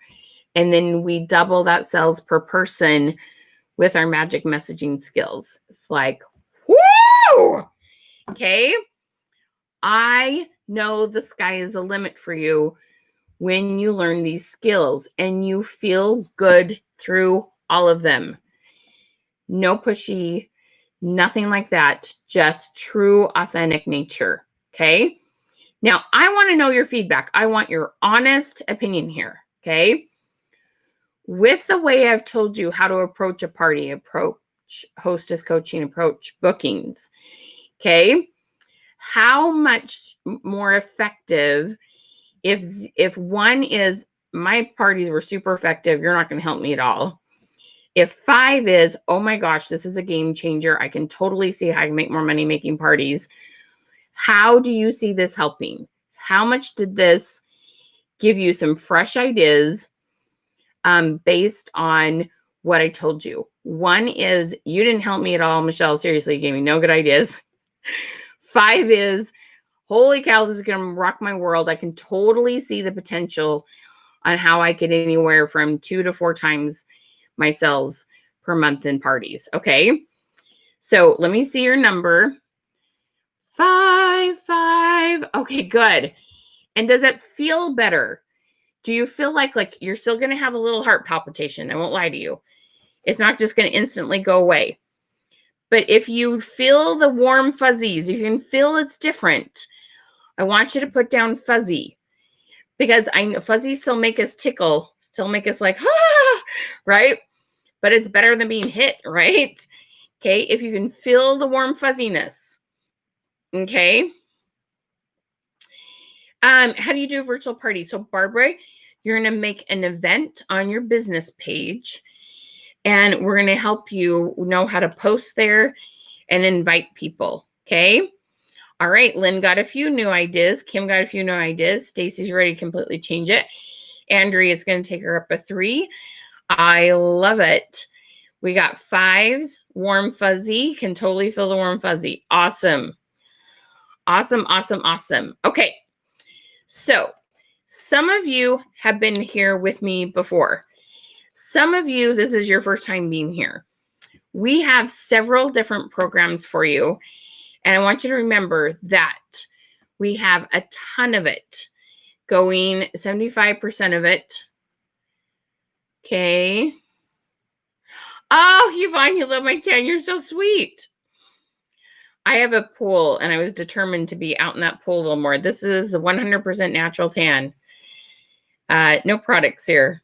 And then we double that sales per person with our magic messaging skills. It's like, whoo! Okay. I know the sky is the limit for you when you learn these skills and you feel good through all of them. No pushy, nothing like that. Just true, authentic nature. Okay. Now, I want to know your feedback. I want your honest opinion here. Okay. With the way I've told you how to approach a party, approach Hostess coaching approach bookings. Okay. How much more effective if one is my parties were super effective, you're not going to help me at all. If 5 is, oh my gosh, this is a game changer. I can totally see how I can make more money making parties. How do you see this helping? How much did this give you some fresh ideas based on what I told you? 1 is, you didn't help me at all, Michelle. Seriously, you gave me no good ideas. 5 is, holy cow, this is going to rock my world. I can totally see the potential on how I get anywhere from 2 to 4 times my sales per month in parties. Okay. So let me see your number. 5. Okay, good. And does it feel better? Do you feel like you're still going to have a little heart palpitation? I won't lie to you. It's not just going to instantly go away. But if you feel the warm fuzzies, you can feel it's different. I want you to put down fuzzy, because I know fuzzies still make us tickle, still make us like, ah, right? But it's better than being hit, right? Okay, if you can feel the warm fuzziness. Okay. How do you do a virtual party? So Barbara, you're going to make an event on your business page, and we're going to help you know how to post there and invite people. Okay. All right. Lynn got a few new ideas. Kim got a few new ideas. Stacy's ready to completely change it. Andrea is going to take her up a 3. I love it. We got 5s. Warm fuzzy. Can totally feel the warm fuzzy. Awesome. Awesome. Awesome. Awesome. Okay. So some of you have been here with me before. Some of you, this is your first time being here. We have several different programs for you. And I want you to remember that we have a ton of it going, 75% of it. Okay. Oh, Yvonne, you love my tan. You're so sweet. I have a pool, and I was determined to be out in that pool a little more. This is a 100% natural tan. No products here.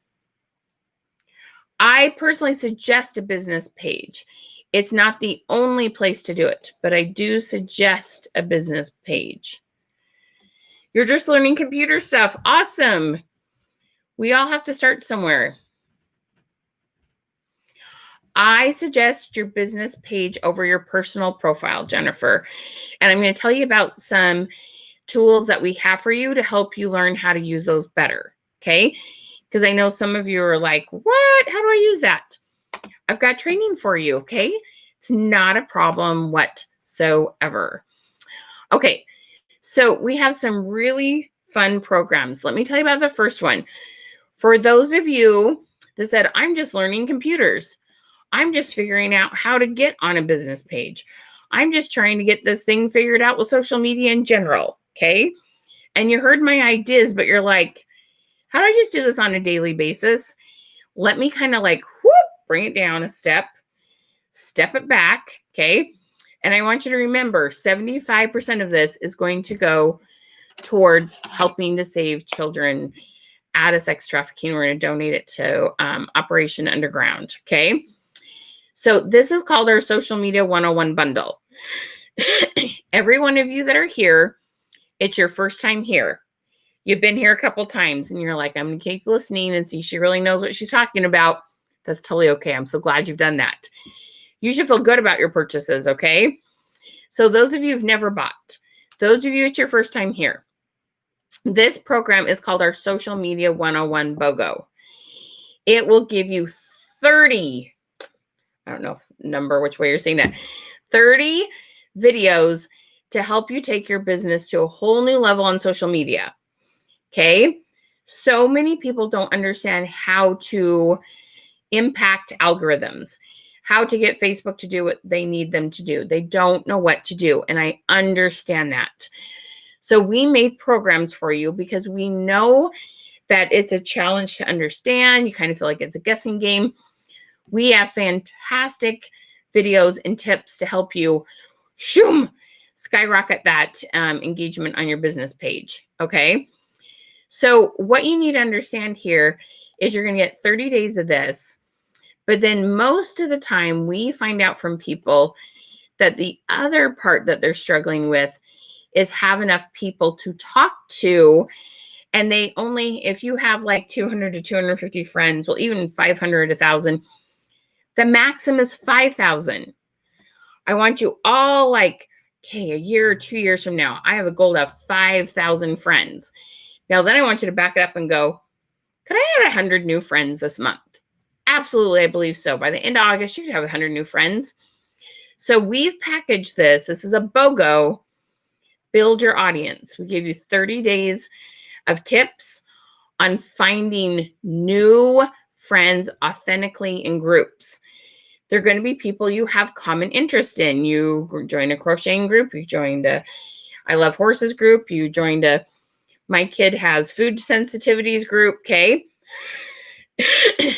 I personally suggest a business page. It's not the only place to do it, but I do suggest a business page. You're just learning computer stuff. Awesome. We all have to start somewhere. I suggest your business page over your personal profile, Jennifer. And I'm going to tell you about some tools that we have for you to help you learn how to use those better. Okay. Because I know some of you are like, what? How do I use that? I've got training for you. Okay. It's not a problem whatsoever. Okay. So we have some really fun programs. Let me tell you about the first one. For those of you that said, I'm just learning computers. I'm just figuring out how to get on a business page. I'm just trying to get this thing figured out with social media in general. Okay. And you heard my ideas, but you're like, how do I just do this on a daily basis? Let me kind of like, bring it down a step it back. Okay. And I want you to remember 75% of this is going to go towards helping to save children out of sex trafficking. We're going to donate it to Operation Underground. Okay. So this is called our Social Media 101 bundle. Every one of you that are here, it's your first time here. You've been here a couple times and you're like, I'm going to keep listening and see if she really knows what she's talking about. That's totally okay. I'm so glad you've done that. You should feel good about your purchases, okay? So those of you who've never bought, those of you it's your first time here, this program is called our Social Media 101 BOGO. It will give you 30, I don't know number which way you're seeing that, 30 videos to help you take your business to a whole new level on social media. Okay? So many people don't understand how to impact algorithms, how to get Facebook to do what they need them to do. They don't know what to do, and I understand that. So we made programs for you because we know that it's a challenge to understand. You kind of feel like it's a guessing game. We have fantastic videos and tips to help you skyrocket that engagement on your business page. Okay. So what you need to understand here is you're going to get 30 days of this, But then most of the time we find out from people that the other part that they're struggling with is have enough people to talk to. And they only, if you have like 200 to 250 friends, well, even 500, 1,000, the maximum is 5,000. I want you all like, okay, a year or 2 years from now, I have a goal to have 5,000 friends. Now, then I want you to back it up and go, could I add 100 new friends this month? Absolutely, I believe so. By the end of August, you could have 100 new friends. So we've packaged this. This is a BOGO, build your audience. We give you 30 days of tips on finding new friends authentically in groups. They're going to be people you have common interest in. You joined a crocheting group. You joined a I Love Horses group. You joined a My Kid Has Food Sensitivities group. Okay.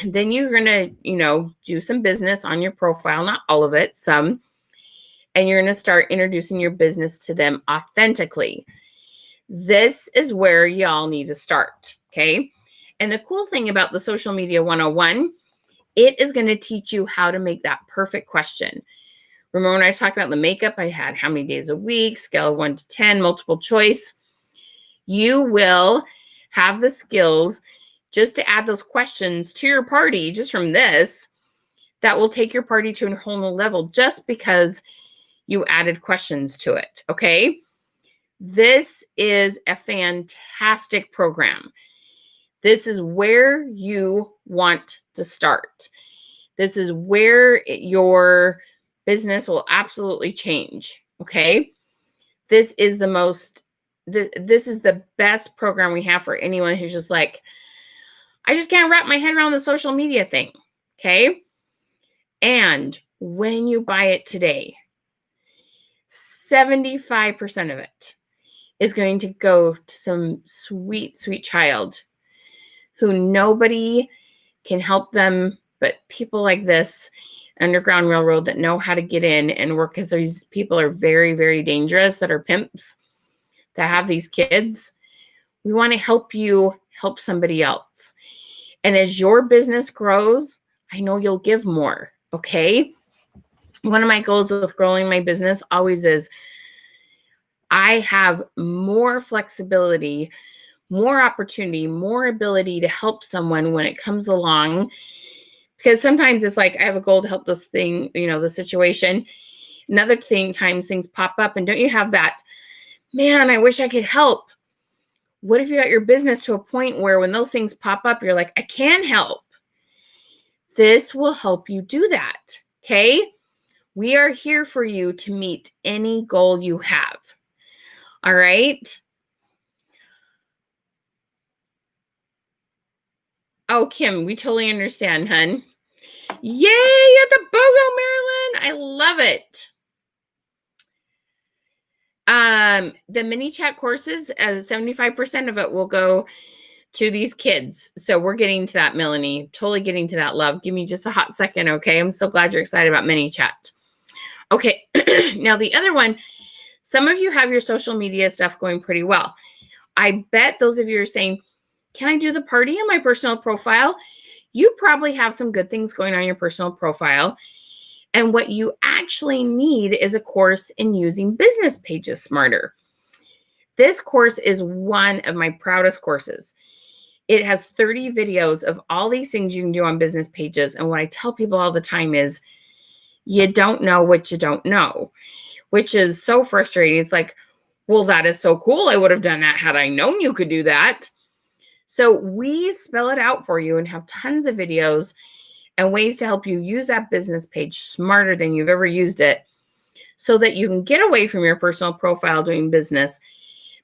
Then you're going to, do some business on your profile, not all of it, some. And you're going to start introducing your business to them authentically. This is where y'all need to start. Okay. And the cool thing about the Social Media 101, it is going to teach you how to make that perfect question. Remember when I talked about the makeup, I had how many days a week, scale of 1 to 10, multiple choice. You will have the skills just to add those questions to your party just from this that will take your party to a whole new level just because you added questions to it. Okay. This is a fantastic program. This is where you want to start. This is where your business will absolutely change. Okay. This is this is the best program we have for anyone who's just like, I just can't wrap my head around the social media thing. Okay. And when you buy it today, 75% of it is going to go to some sweet, sweet child who nobody can help them but people like this Underground Railroad that know how to get in and work, because these people are very, very dangerous that are pimps that have these kids. We want to help you help somebody else. And as your business grows, I know you'll give more. Okay. One of my goals with growing my business always is I have more flexibility, more opportunity, more ability to help someone when it comes along. Because sometimes it's like, I have a goal to help this thing, the situation. Another thing, times things pop up, and don't you have that, man, I wish I could help. What if you got your business to a point where when those things pop up, you're like, I can help. This will help you do that. Okay. We are here for you to meet any goal you have. All right. Oh, Kim, we totally understand, hun. Yay, at the BOGO, Marilyn. I love it. The ManyChat courses, 75% of it will go to these kids. So we're getting to that, Melanie. Totally getting to that, love. Give me just a hot second, okay? I'm so glad you're excited about ManyChat. Okay, now the other one, some of you have your social media stuff going pretty well. I bet those of you are saying, can I do the party on my personal profile? You probably have some good things going on your personal profile. And what you actually need is a course in using business pages smarter. This course is one of my proudest courses. It has 30 videos of all these things you can do on business pages. And what I tell people all the time is, you don't know what you don't know, which is so frustrating. It's like, well, that is so cool. I would have done that had I known you could do that. So we spell it out for you and have tons of videos and ways to help you use that business page smarter than you've ever used it, so that you can get away from your personal profile doing business,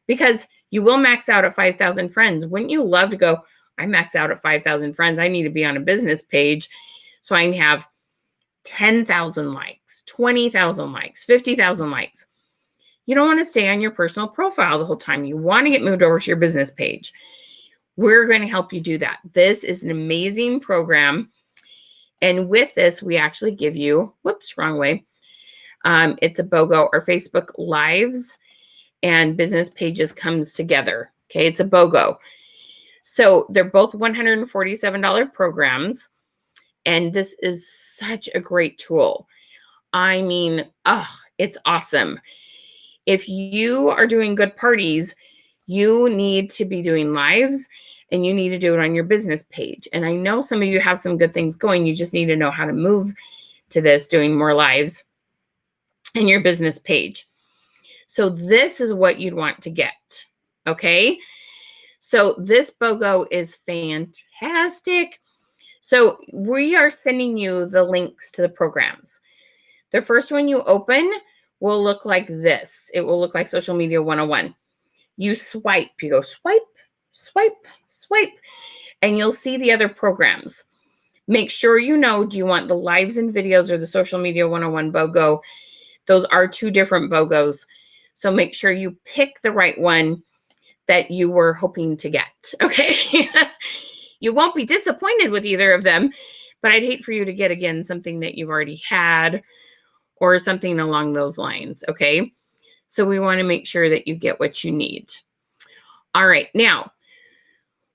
because you will max out at 5,000 friends. Wouldn't you love to go, I max out at 5,000 friends. I need to be on a business page so I can have 10,000 likes, 20,000 likes, 50,000 likes. You don't want to stay on your personal profile the whole time. You want to get moved over to your business page. We're going to help you do that. This is an amazing program. And with this, we actually give you, whoops, wrong way. It's a BOGO, or Facebook Lives and business pages comes together. Okay, it's a BOGO. So they're both $147 programs. And this is such a great tool. I mean, it's awesome. If you are doing good parties, you need to be doing lives and you need to do it on your business page. And I know some of you have some good things going. You just need to know how to move to this, doing more lives in your business page. So this is what you'd want to get. Okay. So this BOGO is fantastic. So we are sending you the links to the programs. The first one you open will look like this. It will look like Social Media 101. You swipe, you go swipe, swipe, swipe, and you'll see the other programs. Make sure you know, do you want the lives and videos or the Social Media 101 BOGO? Those are two different BOGOs. So make sure you pick the right one that you were hoping to get, okay? You won't be disappointed with either of them, but I'd hate for you to get, again, something that you've already had or something along those lines, okay? So we want to make sure that you get what you need. All right, now,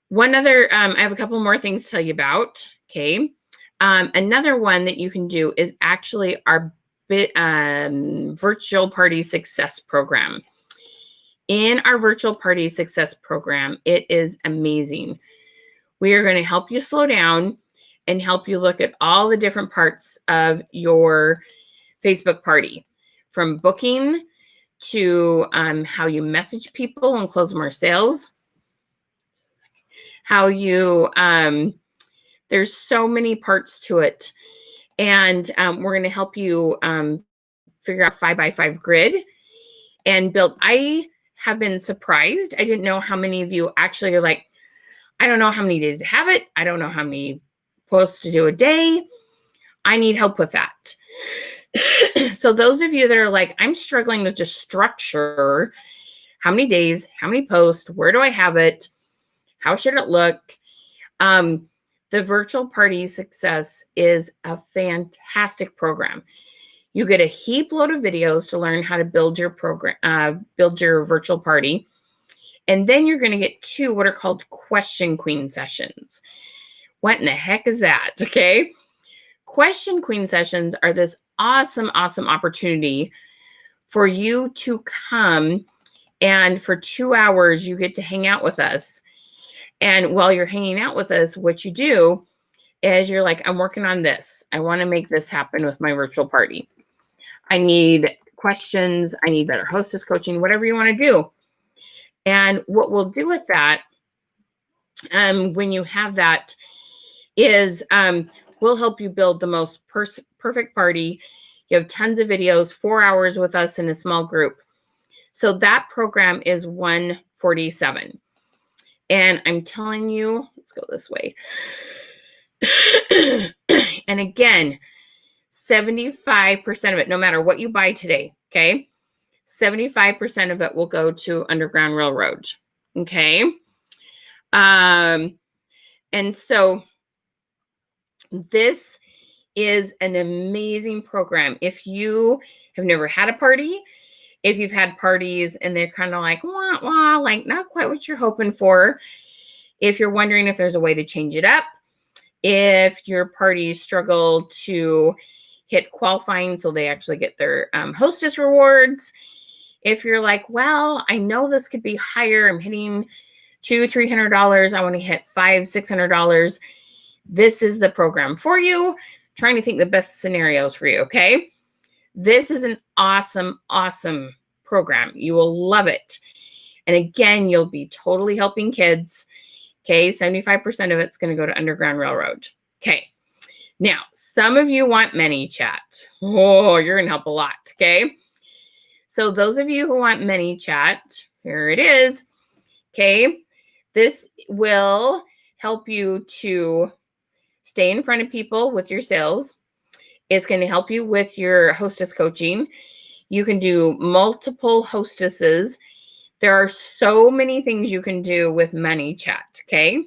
one other, I have a couple more things to tell you about, okay? Another one that you can do is actually our virtual party success program. In our virtual party success program, it is amazing. We are going to help you slow down and help you look at all the different parts of your Facebook party, from booking to how you message people and close more sales, how you, there's so many parts to it. And we're going to help you figure out 5x5 grid and build. I have been surprised. I didn't know how many of you actually are like, I don't know how many days to have it. I don't know how many posts to do a day. I need help with that. So those of you that are like, I'm struggling with just structure, how many days, how many posts, where do I have it? How should it look? The virtual party success is a fantastic program. You get a heap load of videos to learn how to build your program, build your virtual party. And then you're going to get 2 what are called Question Queen sessions. What in the heck is that? Okay. Question Queen sessions are this awesome, awesome opportunity for you to come, and for 2 hours, you get to hang out with us. And while you're hanging out with us, what you do is you're like, I'm working on this. I want to make this happen with my virtual party. I need questions. I need better hostess coaching, whatever you want to do. And what we'll do with that, when you have that, is we'll help you build the most perfect party. You have tons of videos, 4 hours with us in a small group. So that program is $147. And I'm telling you, let's go this way. And again, 75% of it, no matter what you buy today, okay? 75% of it will go to Underground Railroad, okay? And so this is an amazing program. If you have never had a party, if you've had parties and they're kind of like, wah, wah, like not quite what you're hoping for, if you're wondering if there's a way to change it up, if your parties struggle to hit qualifying so they actually get their hostess rewards, if you're like, well, I know this could be higher, I'm hitting $200-$300, I want to hit $500-$600, this is the program for you. Trying to think the best scenarios for you, okay? This is an awesome, awesome program. You will love it. And again, you'll be totally helping kids. Okay, 75% of it's going to go to Underground Railroad. Okay, now some of you want ManyChat. Oh, you're going to help a lot. Okay, so those of you who want ManyChat, here it is. Okay, this will help you to stay in front of people with your sales. It's going to help you with your hostess coaching. You can do multiple hostesses. There are so many things you can do with ManyChat, okay?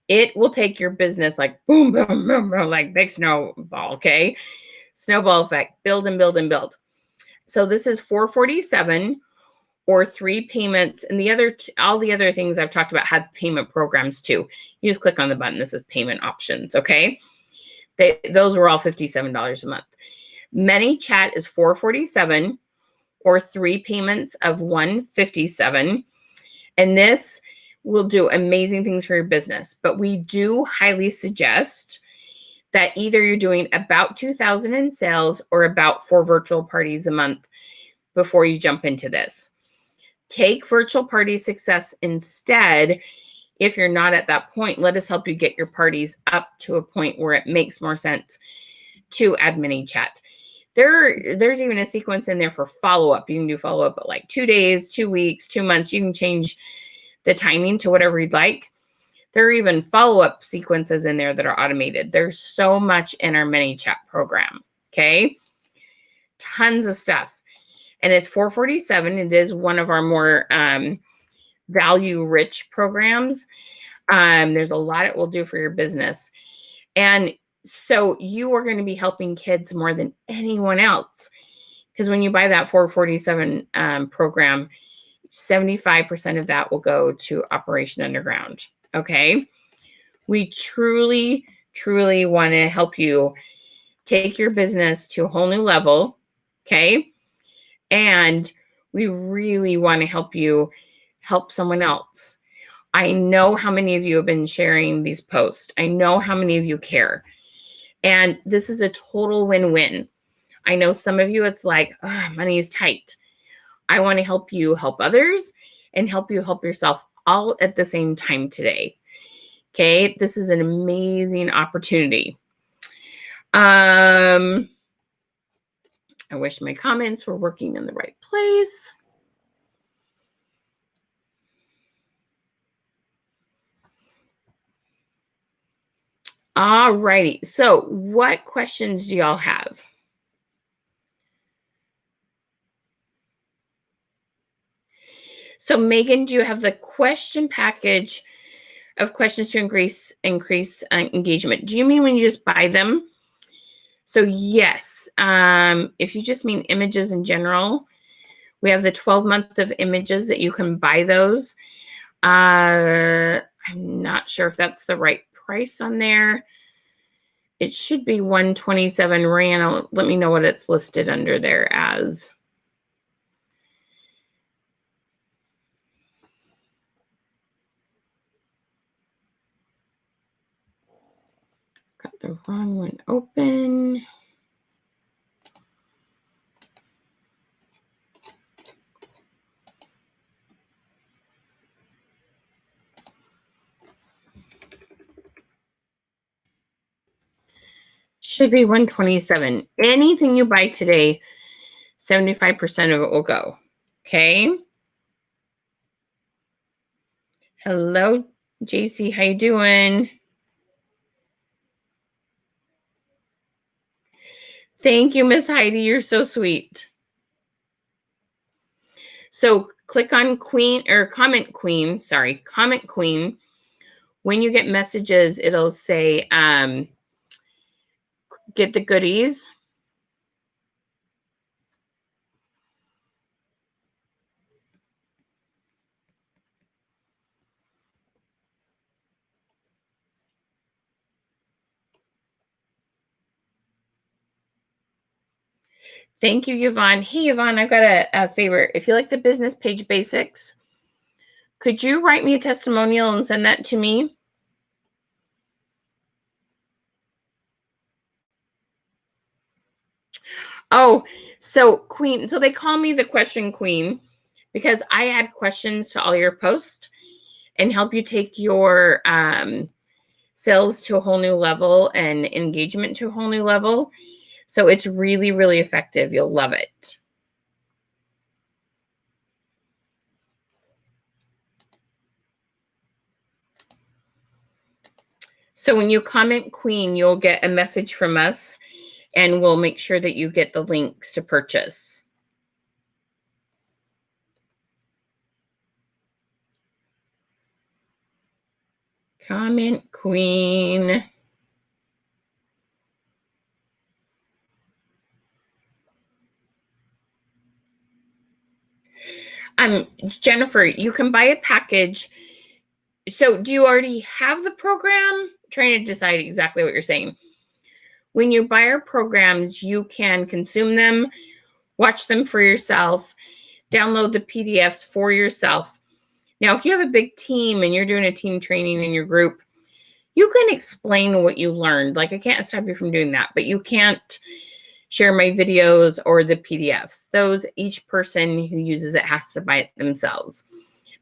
It will take your business like boom, boom, boom, boom, like big snowball, okay? Snowball effect, build and build and build. So this is $447 or 3 payments. And the other, all the other things I've talked about have payment programs too. You just click on the button. This is payment options, okay? Those were all $57 a month. ManyChat is $447 or 3 payments of $157. And this will do amazing things for your business. But we do highly suggest that either you're doing about 2,000 in sales or about 4 virtual parties a month before you jump into this. Take virtual party success instead. If you're not at that point, let us help you get your parties up to a point where it makes more sense to add ManyChat. There's even a sequence in there for follow-up. You can do follow-up at like 2 days, 2 weeks, 2 months. You can change the timing to whatever you'd like. There are even follow-up sequences in there that are automated. There's so much in our ManyChat program, okay? Tons of stuff. And it's $447. It is one of our more value-rich programs. There's a lot it will do for your business. And so you are going to be helping kids more than anyone else. Because when you buy that $447 program, 75% of that will go to Operation Underground. Okay. We truly, truly want to help you take your business to a whole new level. Okay. And we really want to help you help someone else. I know how many of you have been sharing these posts. I know how many of you care. And this is a total win-win. I know some of you, it's like, oh, money is tight. I want to help you help others and help you help yourself all at the same time today. Okay, this is an amazing opportunity. I wish my comments were working in the right place. All righty. So what questions do y'all have? So Megan, do you have the question package of questions to increase engagement? Do you mean when you just buy them? So yes, if you just mean images in general, we have the 12-month of images that you can buy those. I'm not sure if that's the right price on there. It should be $127. Rihanna, let me know what it's listed under there as. Got the wrong one open. Should be $127. Anything you buy today, 75% of it will go. Okay. Hello, JC. How you doing? Thank you, Miss Heidi. You're so sweet. So click on Queen or Comment Queen. Sorry, Comment Queen. When you get messages, it'll say, get the goodies. Thank you, Yvonne. Hey, Yvonne, I've got a favor. If you like the business page basics, could you write me a testimonial and send that to me? Oh, so Queen. So they call me the question queen because I add questions to all your posts and help you take your sales to a whole new level and engagement to a whole new level. So it's really, really effective. You'll love it. So when you comment Queen, you'll get a message from us and we'll make sure that you get the links to purchase. Comment Queen. Jennifer, you can buy a package. So do you already have the program? I'm trying to decide exactly what you're saying. When you buy our programs, you can consume them, watch them for yourself, download the PDFs for yourself. Now, if you have a big team and you're doing a team training in your group, you can explain what you learned. Like, I can't stop you from doing that, but you can't share my videos or the PDFs. Those, each person who uses it has to buy it themselves.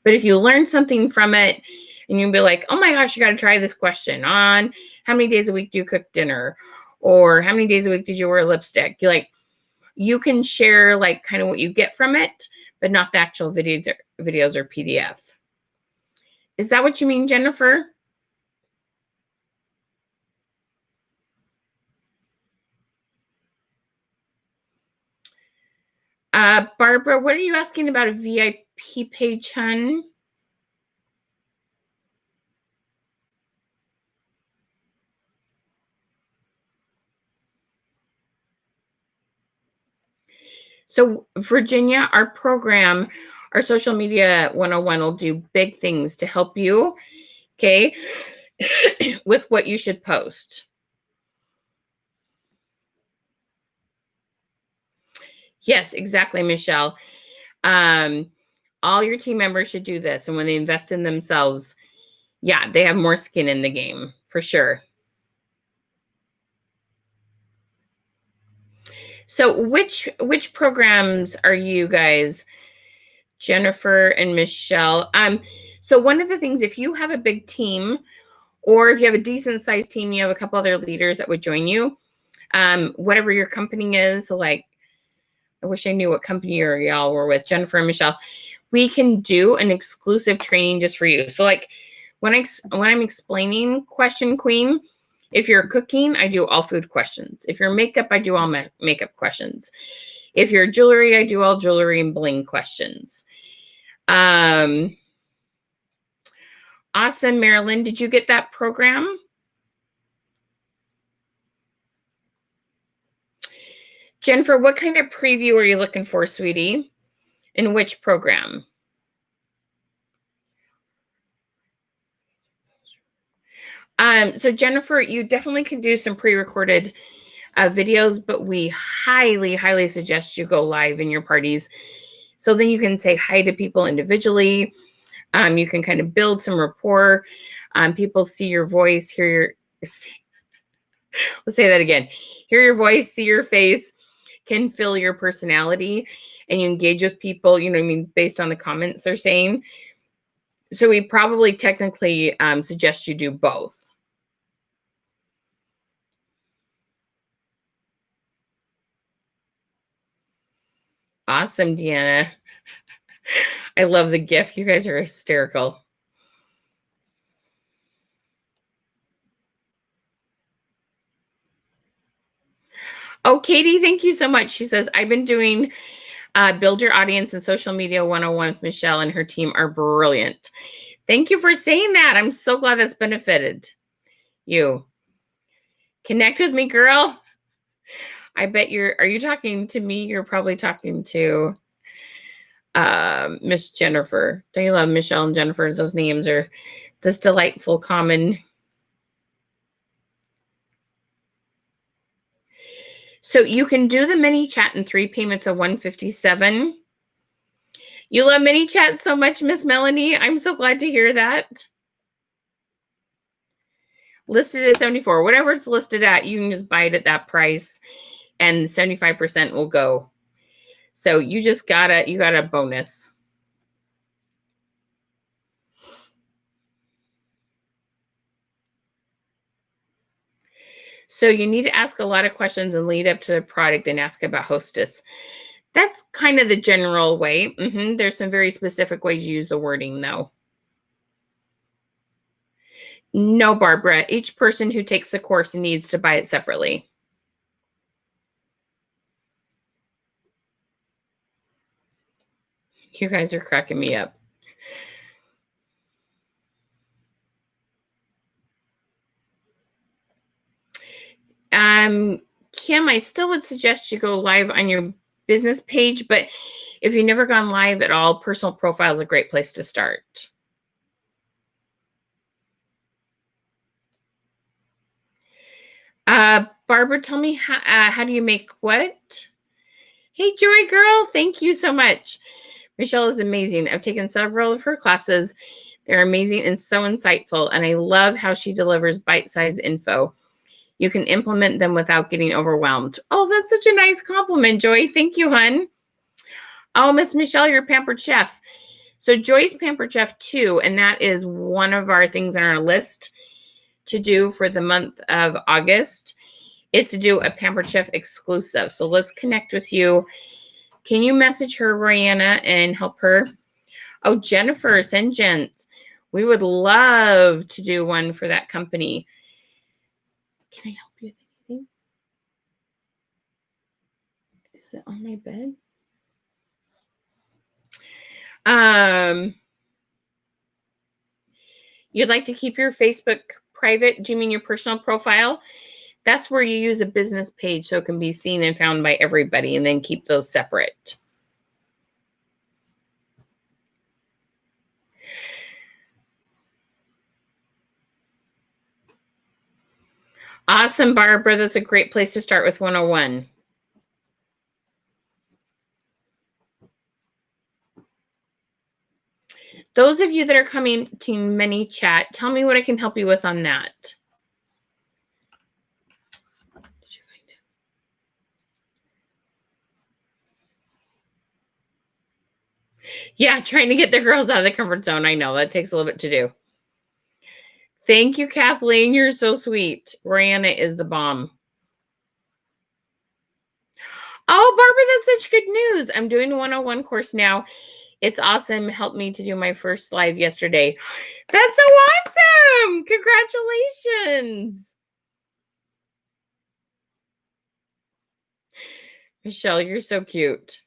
But if you learn something from it and you'll be like, oh my gosh, you got to try this question on how many days a week do you cook dinner? Or how many days a week did you wear lipstick? You can share like kind of what you get from it, but not the actual videos or PDF. Is that what you mean, Jennifer? Barbara, what are you asking about a VIP page, hun? So, Virginia, our program, our social media 101 will do big things to help you, okay, with what you should post. Yes, exactly, Michelle. All your team members should do this. And when they invest in themselves, yeah, they have more skin in the game, for sure. So which programs are you guys, Jennifer and Michelle? So one of the things, if you have a big team, or if you have a decent sized team, you have a couple other leaders that would join you, whatever your company is. So like, I wish I knew what company y'all were with, Jennifer and Michelle. We can do an exclusive training just for you. So like when I'm explaining Question Queen, if you're cooking, I do all food questions. If you're makeup, I do all makeup questions. If you're jewelry, I do all jewelry and bling questions. Awesome, Marilyn. Did you get that program? Jennifer, what kind of preview are you looking for, sweetie? In which program? So Jennifer, you definitely can do some pre-recorded videos, but we highly, highly suggest you go live in your parties. So then you can say hi to people individually. You can kind of build some rapport. People see your voice, hear your, let's say that again. Hear your voice, see your face, can feel your personality, and you engage with people, you know what I mean, based on the comments they're saying. So we probably technically suggest you do both. Awesome, Deanna. I love the GIF. You guys are hysterical. Oh, Katie, thank you so much. She says, I've been doing Build Your Audience and Social Media 101 with Michelle and her team are brilliant. Thank you for saying that. I'm so glad that's benefited you. Connect with me, girl. I bet are you talking to me? You're probably talking to Miss Jennifer. Don't you love Michelle and Jennifer? Those names are this delightful common. So you can do the ManyChat in 3 payments of $157. You love ManyChat so much, Miss Melanie. I'm so glad to hear that. Listed at 74. Whatever it's listed at, you can just buy it at that price, and 75% will go. So you just got a bonus. So you need to ask a lot of questions and lead up to the product and ask about Hostess. That's kind of the general way. There's some very specific ways you use the wording, though. No, Barbara. Each person who takes the course needs to buy it separately. You guys are cracking me up. Kim, I still would suggest you go live on your business page, but if you've never gone live at all, personal profile is a great place to start. Barbara, tell me how do you make what? Hey, Joy girl, thank you so much. Michelle is amazing. I've taken several of her classes. They're amazing and so insightful, and I love how she delivers bite-sized info. You can implement them without getting overwhelmed. Oh, that's such a nice compliment, Joy. Thank you, hun. Oh, Miss Michelle, you're a pampered chef. So Joy's pampered chef too, and that is one of our things on our list to do for the month of August, is to do a pampered chef exclusive. So let's connect with you. Can you message her, Rihanna, and help her? Oh, Jennifer, send Jens. We would love to do one for that company. Can I help you with anything? Is it on my bed? You'd like to keep your Facebook private? Do you mean your personal profile? That's where you use a business page so it can be seen and found by everybody, and then keep those separate. Awesome, Barbara. That's a great place to start with 101. Those of you that are coming to ManyChat, tell me what I can help you with on that. Did you find it? Yeah, trying to get the girls out of the comfort zone. I know that takes a little bit to do. Thank you, Kathleen. You're so sweet. Rihanna is the bomb. Oh, Barbara, that's such good news. I'm doing a 101 course now. It's awesome. Helped me to do my first live yesterday. That's so awesome. Congratulations. Michelle, you're so cute.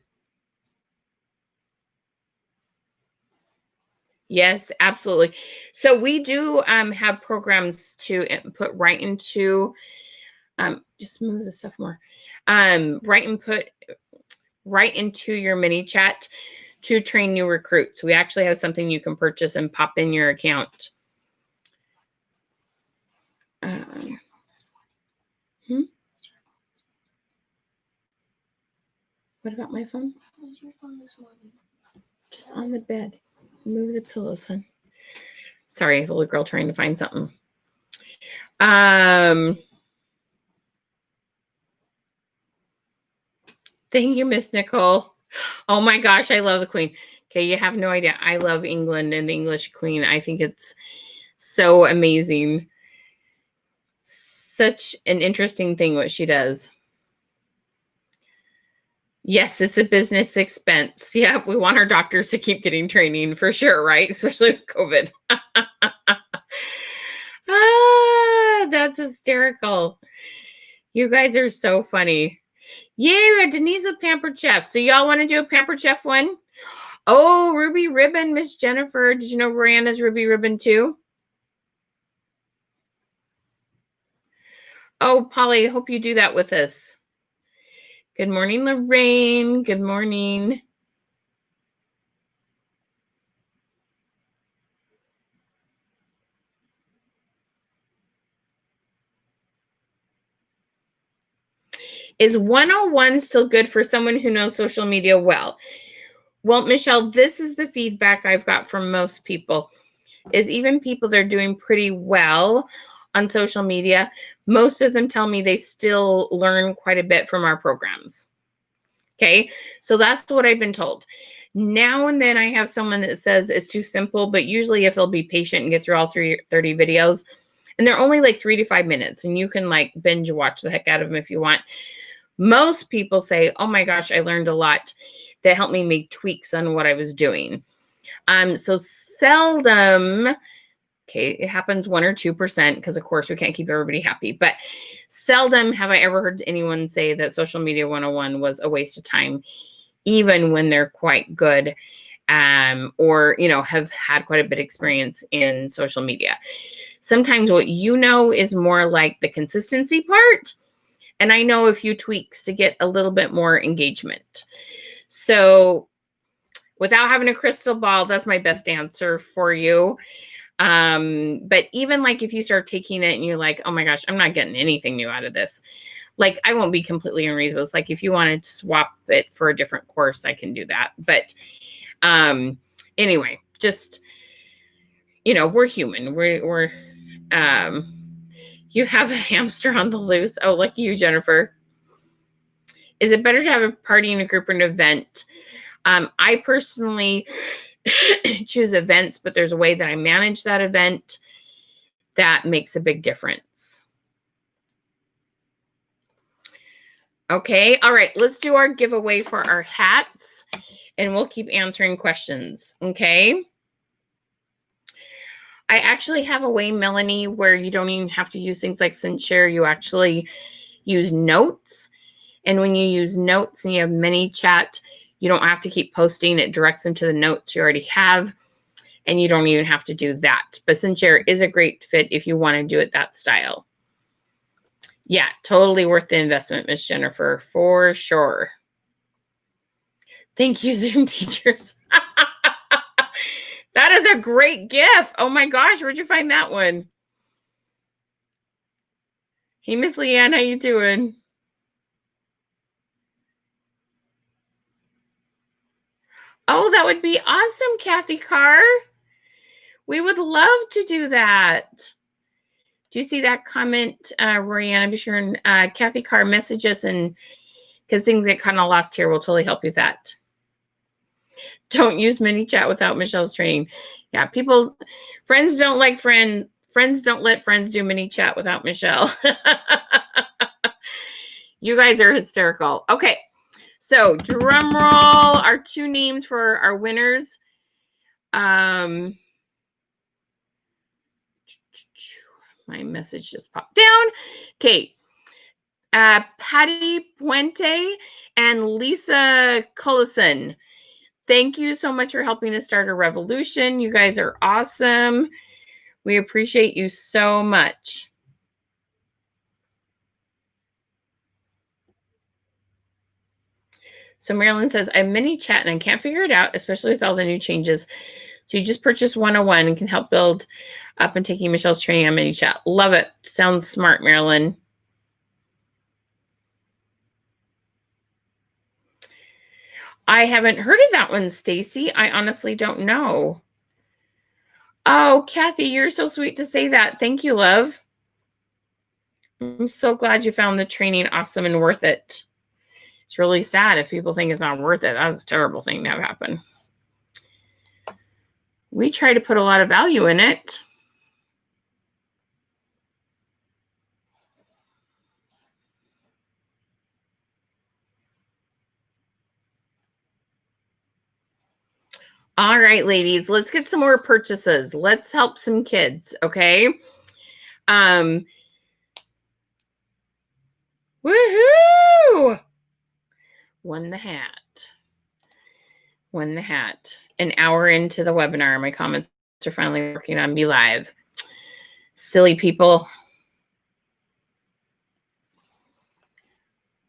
Yes, absolutely. So we do have programs to put right into, just move the stuff more, right into your ManyChat to train new recruits. We actually have something you can purchase and pop in your account. What about my phone? How was your phone this morning? Just on the bed. Move the pillows, hon. Sorry, the little girl trying to find something. Thank you, Miss Nicole. Oh my gosh, I love the Queen. Okay, you have no idea. I love England and the English Queen. I think it's so amazing. Such an interesting thing what she does. Yes, it's a business expense. Yeah, we want our doctors to keep getting training for sure, right? Especially with COVID. That's hysterical. You guys are so funny. Yay, Denise with Pampered Chef. So y'all want to do a Pampered Chef one? Oh, Ruby Ribbon, Miss Jennifer. Did you know Brianna's Ruby Ribbon too? Oh, Polly, I hope you do that with us. Good morning, Lorraine. Good morning. Is 101 still good for someone who knows social media well? Well, Michelle, this is the feedback I've got from most people, is even people that are doing pretty well on social media, most of them tell me they still learn quite a bit from our programs. Okay, so that's what I've been told. Now and then I have someone that says it's too simple, but usually if they'll be patient and get through all 30 videos, and they're only like 3 to 5 minutes, and you can like binge watch the heck out of them if you want. Most people say, oh my gosh, I learned a lot that helped me make tweaks on what I was doing. So seldom, okay, it happens 1 or 2%, because of course we can't keep everybody happy, but seldom have I ever heard anyone say that Social Media 101 was a waste of time, even when they're quite good, or, you know, have had quite a bit of experience in social media. Sometimes what you know is more like the consistency part, and I know a few tweaks to get a little bit more engagement. So without having a crystal ball, that's my best answer for you. But even like if you start taking it and you're like, oh my gosh, I'm not getting anything new out of this. Like, I won't be completely unreasonable. It's like if you want to swap it for a different course, I can do that. But anyway, just, we're human. We're you have a hamster on the loose. Oh, lucky you, Jennifer. Is it better to have a party in a group or an event? I personally choose events, but there's a way that I manage that event that makes a big difference. Okay. All right. Let's do our giveaway for our hats and we'll keep answering questions. Okay. I actually have a way, Melanie, where you don't even have to use things like SendShare. You actually use notes. And when you use notes and you have ManyChat, you don't have to keep posting. It directs them to the notes you already have. And you don't even have to do that. But SendShare is a great fit if you want to do it that style. Yeah, totally worth the investment, Miss Jennifer, for sure. Thank you, Zoom teachers. That is a great gift. Oh my gosh, where'd you find that one? Hey, Miss Leanne, how you doing? Oh, that would be awesome, Kathy Carr. We would love to do that. Do you see that comment, Royanna? Be sure and Kathy Carr message us, and because things get kind of lost here, we'll totally help you with that. Don't use ManyChat without Michelle's training. Yeah, friends don't like friends don't let friends do ManyChat without Michelle. You guys are hysterical. Okay, so drum roll, our 2 names for our winners. My message just popped down. Okay. Patty Puente and Lisa Cullison. Thank you so much for helping us start a revolution. You guys are awesome. We appreciate you so much. So Marilyn says, I have ManyChat and I can't figure it out, especially with all the new changes. So you just purchased 101 and can help build up and taking Michelle's training on ManyChat. Love it. Sounds smart, Marilyn. I haven't heard of that one, Stacy. I honestly don't know. Oh, Kathy, you're so sweet to say that. Thank you, love. I'm so glad you found the training awesome and worth it. It's really sad if people think it's not worth it. That's a terrible thing to have happen. We try to put a lot of value in it. All right, ladies, let's get some more purchases. Let's help some kids, okay? Woohoo! Won the hat. Won the hat. An hour into the webinar, my comments are finally working on me live. Silly people.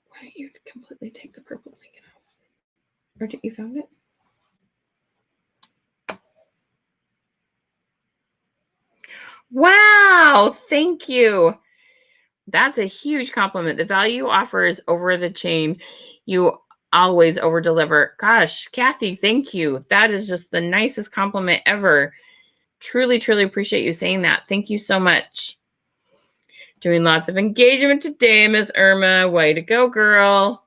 Why don't you completely take the purple blanket off? Or did you found it? Wow, thank you. That's a huge compliment. The value offer is over the chain. You always over deliver. Gosh, Kathy, thank you. That is just the nicest compliment ever. Truly, truly appreciate you saying that. Thank you so much. Doing lots of engagement today, Miss Irma. Way to go, girl.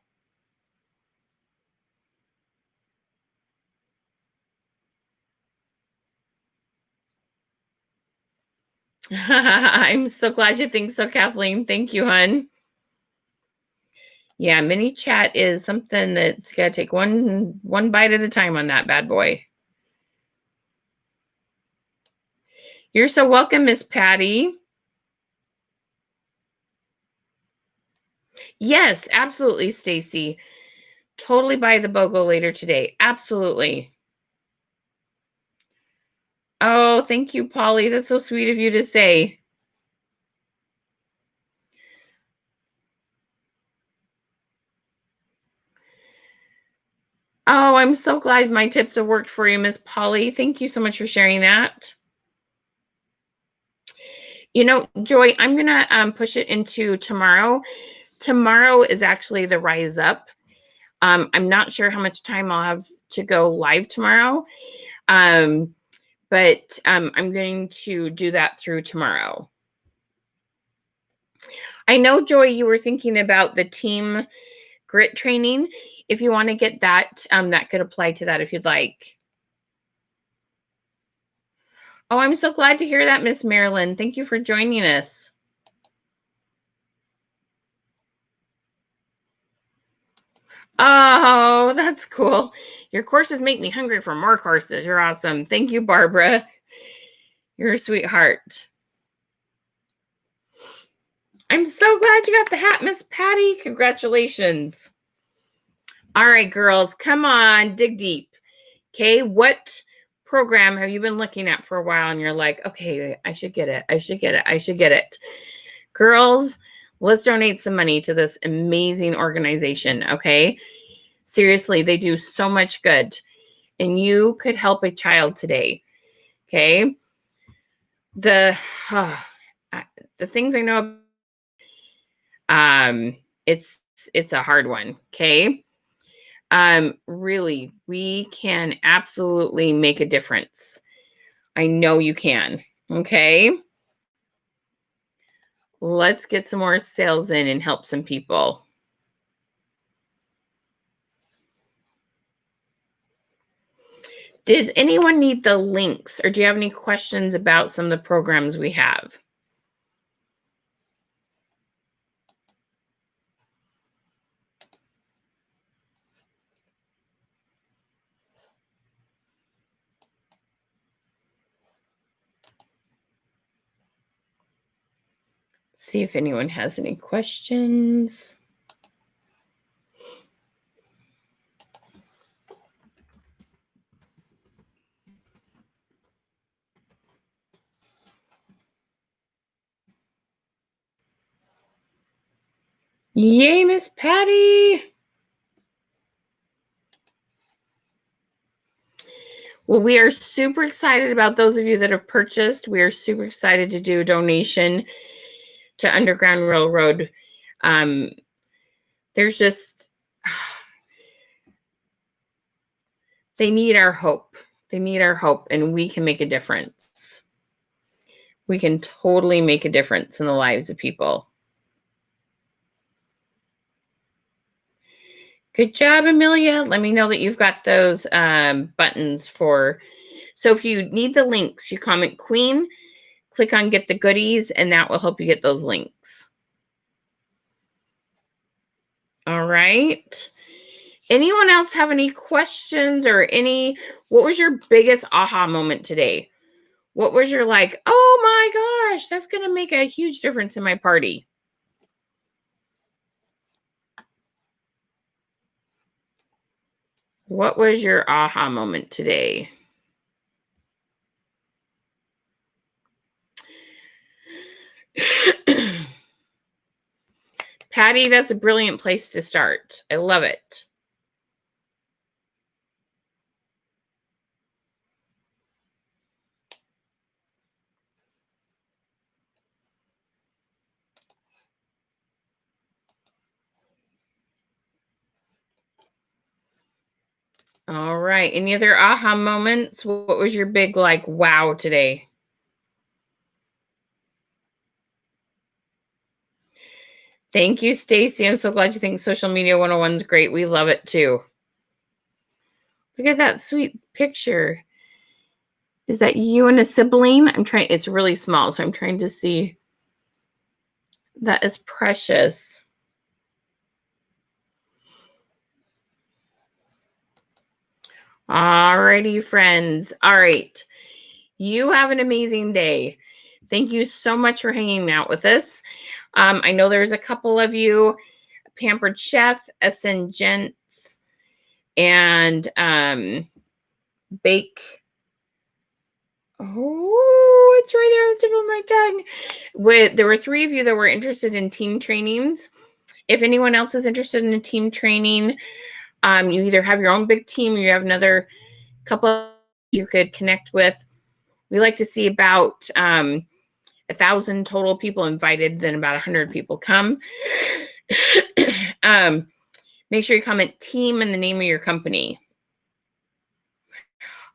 I'm so glad you think so, Kathleen. Thank you, hon. Yeah, ManyChat is something that's got to take one bite at a time on that bad boy. You're so welcome, Miss Patty. Yes, absolutely, Stacy. Totally buy the BOGO later today. Absolutely. Oh, thank you, Polly. That's so sweet of you to say. Oh, I'm so glad my tips have worked for you, Miss Polly. Thank you so much for sharing that. You know, Joy, I'm going to push it into tomorrow. Tomorrow is actually the Rise Up. I'm not sure how much time I'll have to go live tomorrow, but I'm going to do that through tomorrow. I know, Joy, you were thinking about the team grit training. If you want to get that, that could apply to that if you'd like. Oh, I'm so glad to hear that, Miss Marilyn. Thank you for joining us. Oh, that's cool. Your courses make me hungry for more courses. You're awesome. Thank you, Barbara. You're a sweetheart. I'm so glad you got the hat, Miss Patty. Congratulations. All right, girls, come on, dig deep. Okay, what program have you been looking at for a while and you're like, okay, I should get it. I should get it. I should get it. Girls, let's donate some money to this amazing organization, okay? Seriously, they do so much good. And you could help a child today, okay? The things I know, it's a hard one, okay? Really, we can absolutely make a difference. I know you can, okay? Let's get some more sales in and help some people. Does anyone need the links, or do you have any questions about some of the programs we have? See if anyone has any questions. Yay, Miss Patty. Well, we are super excited about those of you that have purchased. We are super excited to do a donation to Underground Railroad. There's just, they need our hope. They need our hope, and we can make a difference. We can totally make a difference in the lives of people. Good job, Amelia. Let me know that you've got those buttons for. So if you need the links, you comment Queen, click on Get the Goodies, and that will help you get those links. All right. Anyone else have any questions or what was your biggest aha moment today? What was your like, oh my gosh, that's going to make a huge difference in my party? What was your aha moment today? Patty, that's a brilliant place to start. I love it. All right. Any other aha moments? What was your big like wow today? Thank you, Stacy. I'm so glad you think Social Media 101 is great. We love it too. Look at that sweet picture. Is that you and a sibling? It's really small, so I'm trying to see. That is precious. All righty, friends. All right. You have an amazing day. Thank you so much for hanging out with us. I know there's a couple of you, Pampered Chef, SN Gents, and Bake. Oh, it's right there on the tip of my tongue. There were 3 of you that were interested in team trainings. If anyone else is interested in a team training, you either have your own big team or you have another couple you could connect with. We like to see about 1,000 total people invited, then about 100 people come. Make sure you comment team and the name of your company.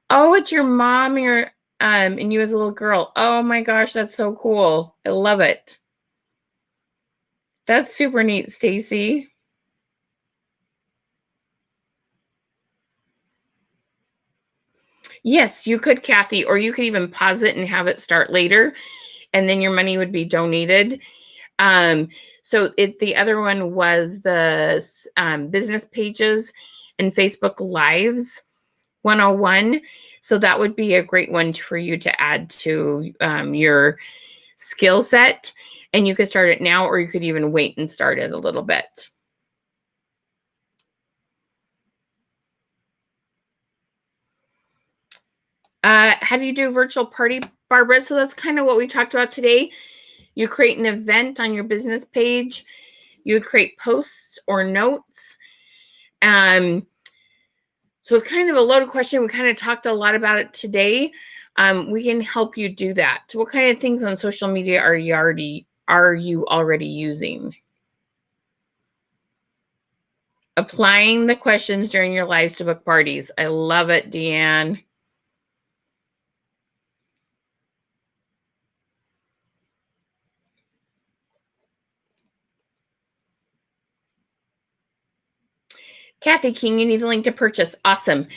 Oh, it's your mom and you as a little girl. Oh my gosh, that's so cool. I love it. That's super neat, Stacy. Yes, you could, Kathy, or you could even pause it and have it start later, and then your money would be donated. So the other one was the business pages and Facebook Lives 101. So that would be a great one for you to add to your skill set. And you could start it now, or you could even wait and start it a little bit. How do you do virtual party, Barbara? So that's kind of what we talked about today. You create an event on your business page. You would create posts or notes. So it's kind of a loaded question. We kind of talked a lot about it today. We can help you do that. So what kind of things on social media are you already using? Applying the questions during your lives to book parties. I love it, Deanne. Kathy King, you need the link to purchase. Awesome.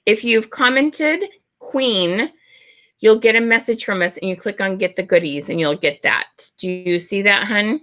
If you've commented Queen, you'll get a message from us and you click on get the goodies and you'll get that. Do you see that, hun?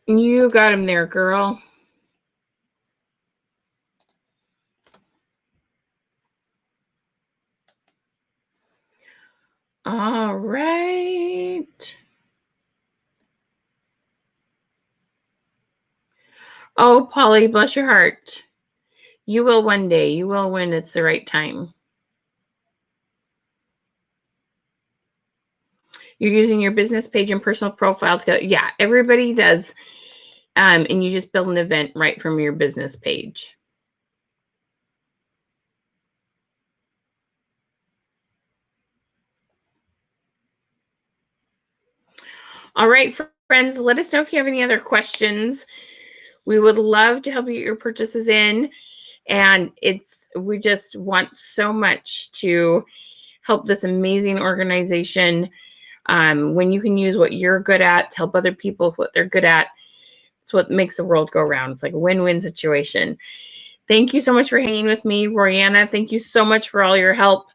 You got him there, girl. All right. Oh, Polly, bless your heart. You will one day. You will when it's the right time. You're using your business page and personal profile to go. Yeah, everybody does. And you just build an event right from your business page. All right, friends, let us know if you have any other questions. We would love to help you get your purchases in. And we just want so much to help this amazing organization. When you can use what you're good at to help other people with what they're good at, it's what makes the world go round. It's like a win-win situation. Thank you so much for hanging with me, Royanna. Thank you so much for all your help.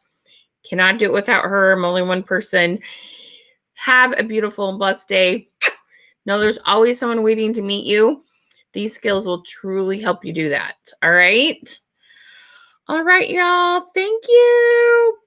Cannot do it without her. I'm only one person. Have a beautiful and blessed day. Know there's always someone waiting to meet you. These skills will truly help you do that. All right? All right, y'all. Thank you.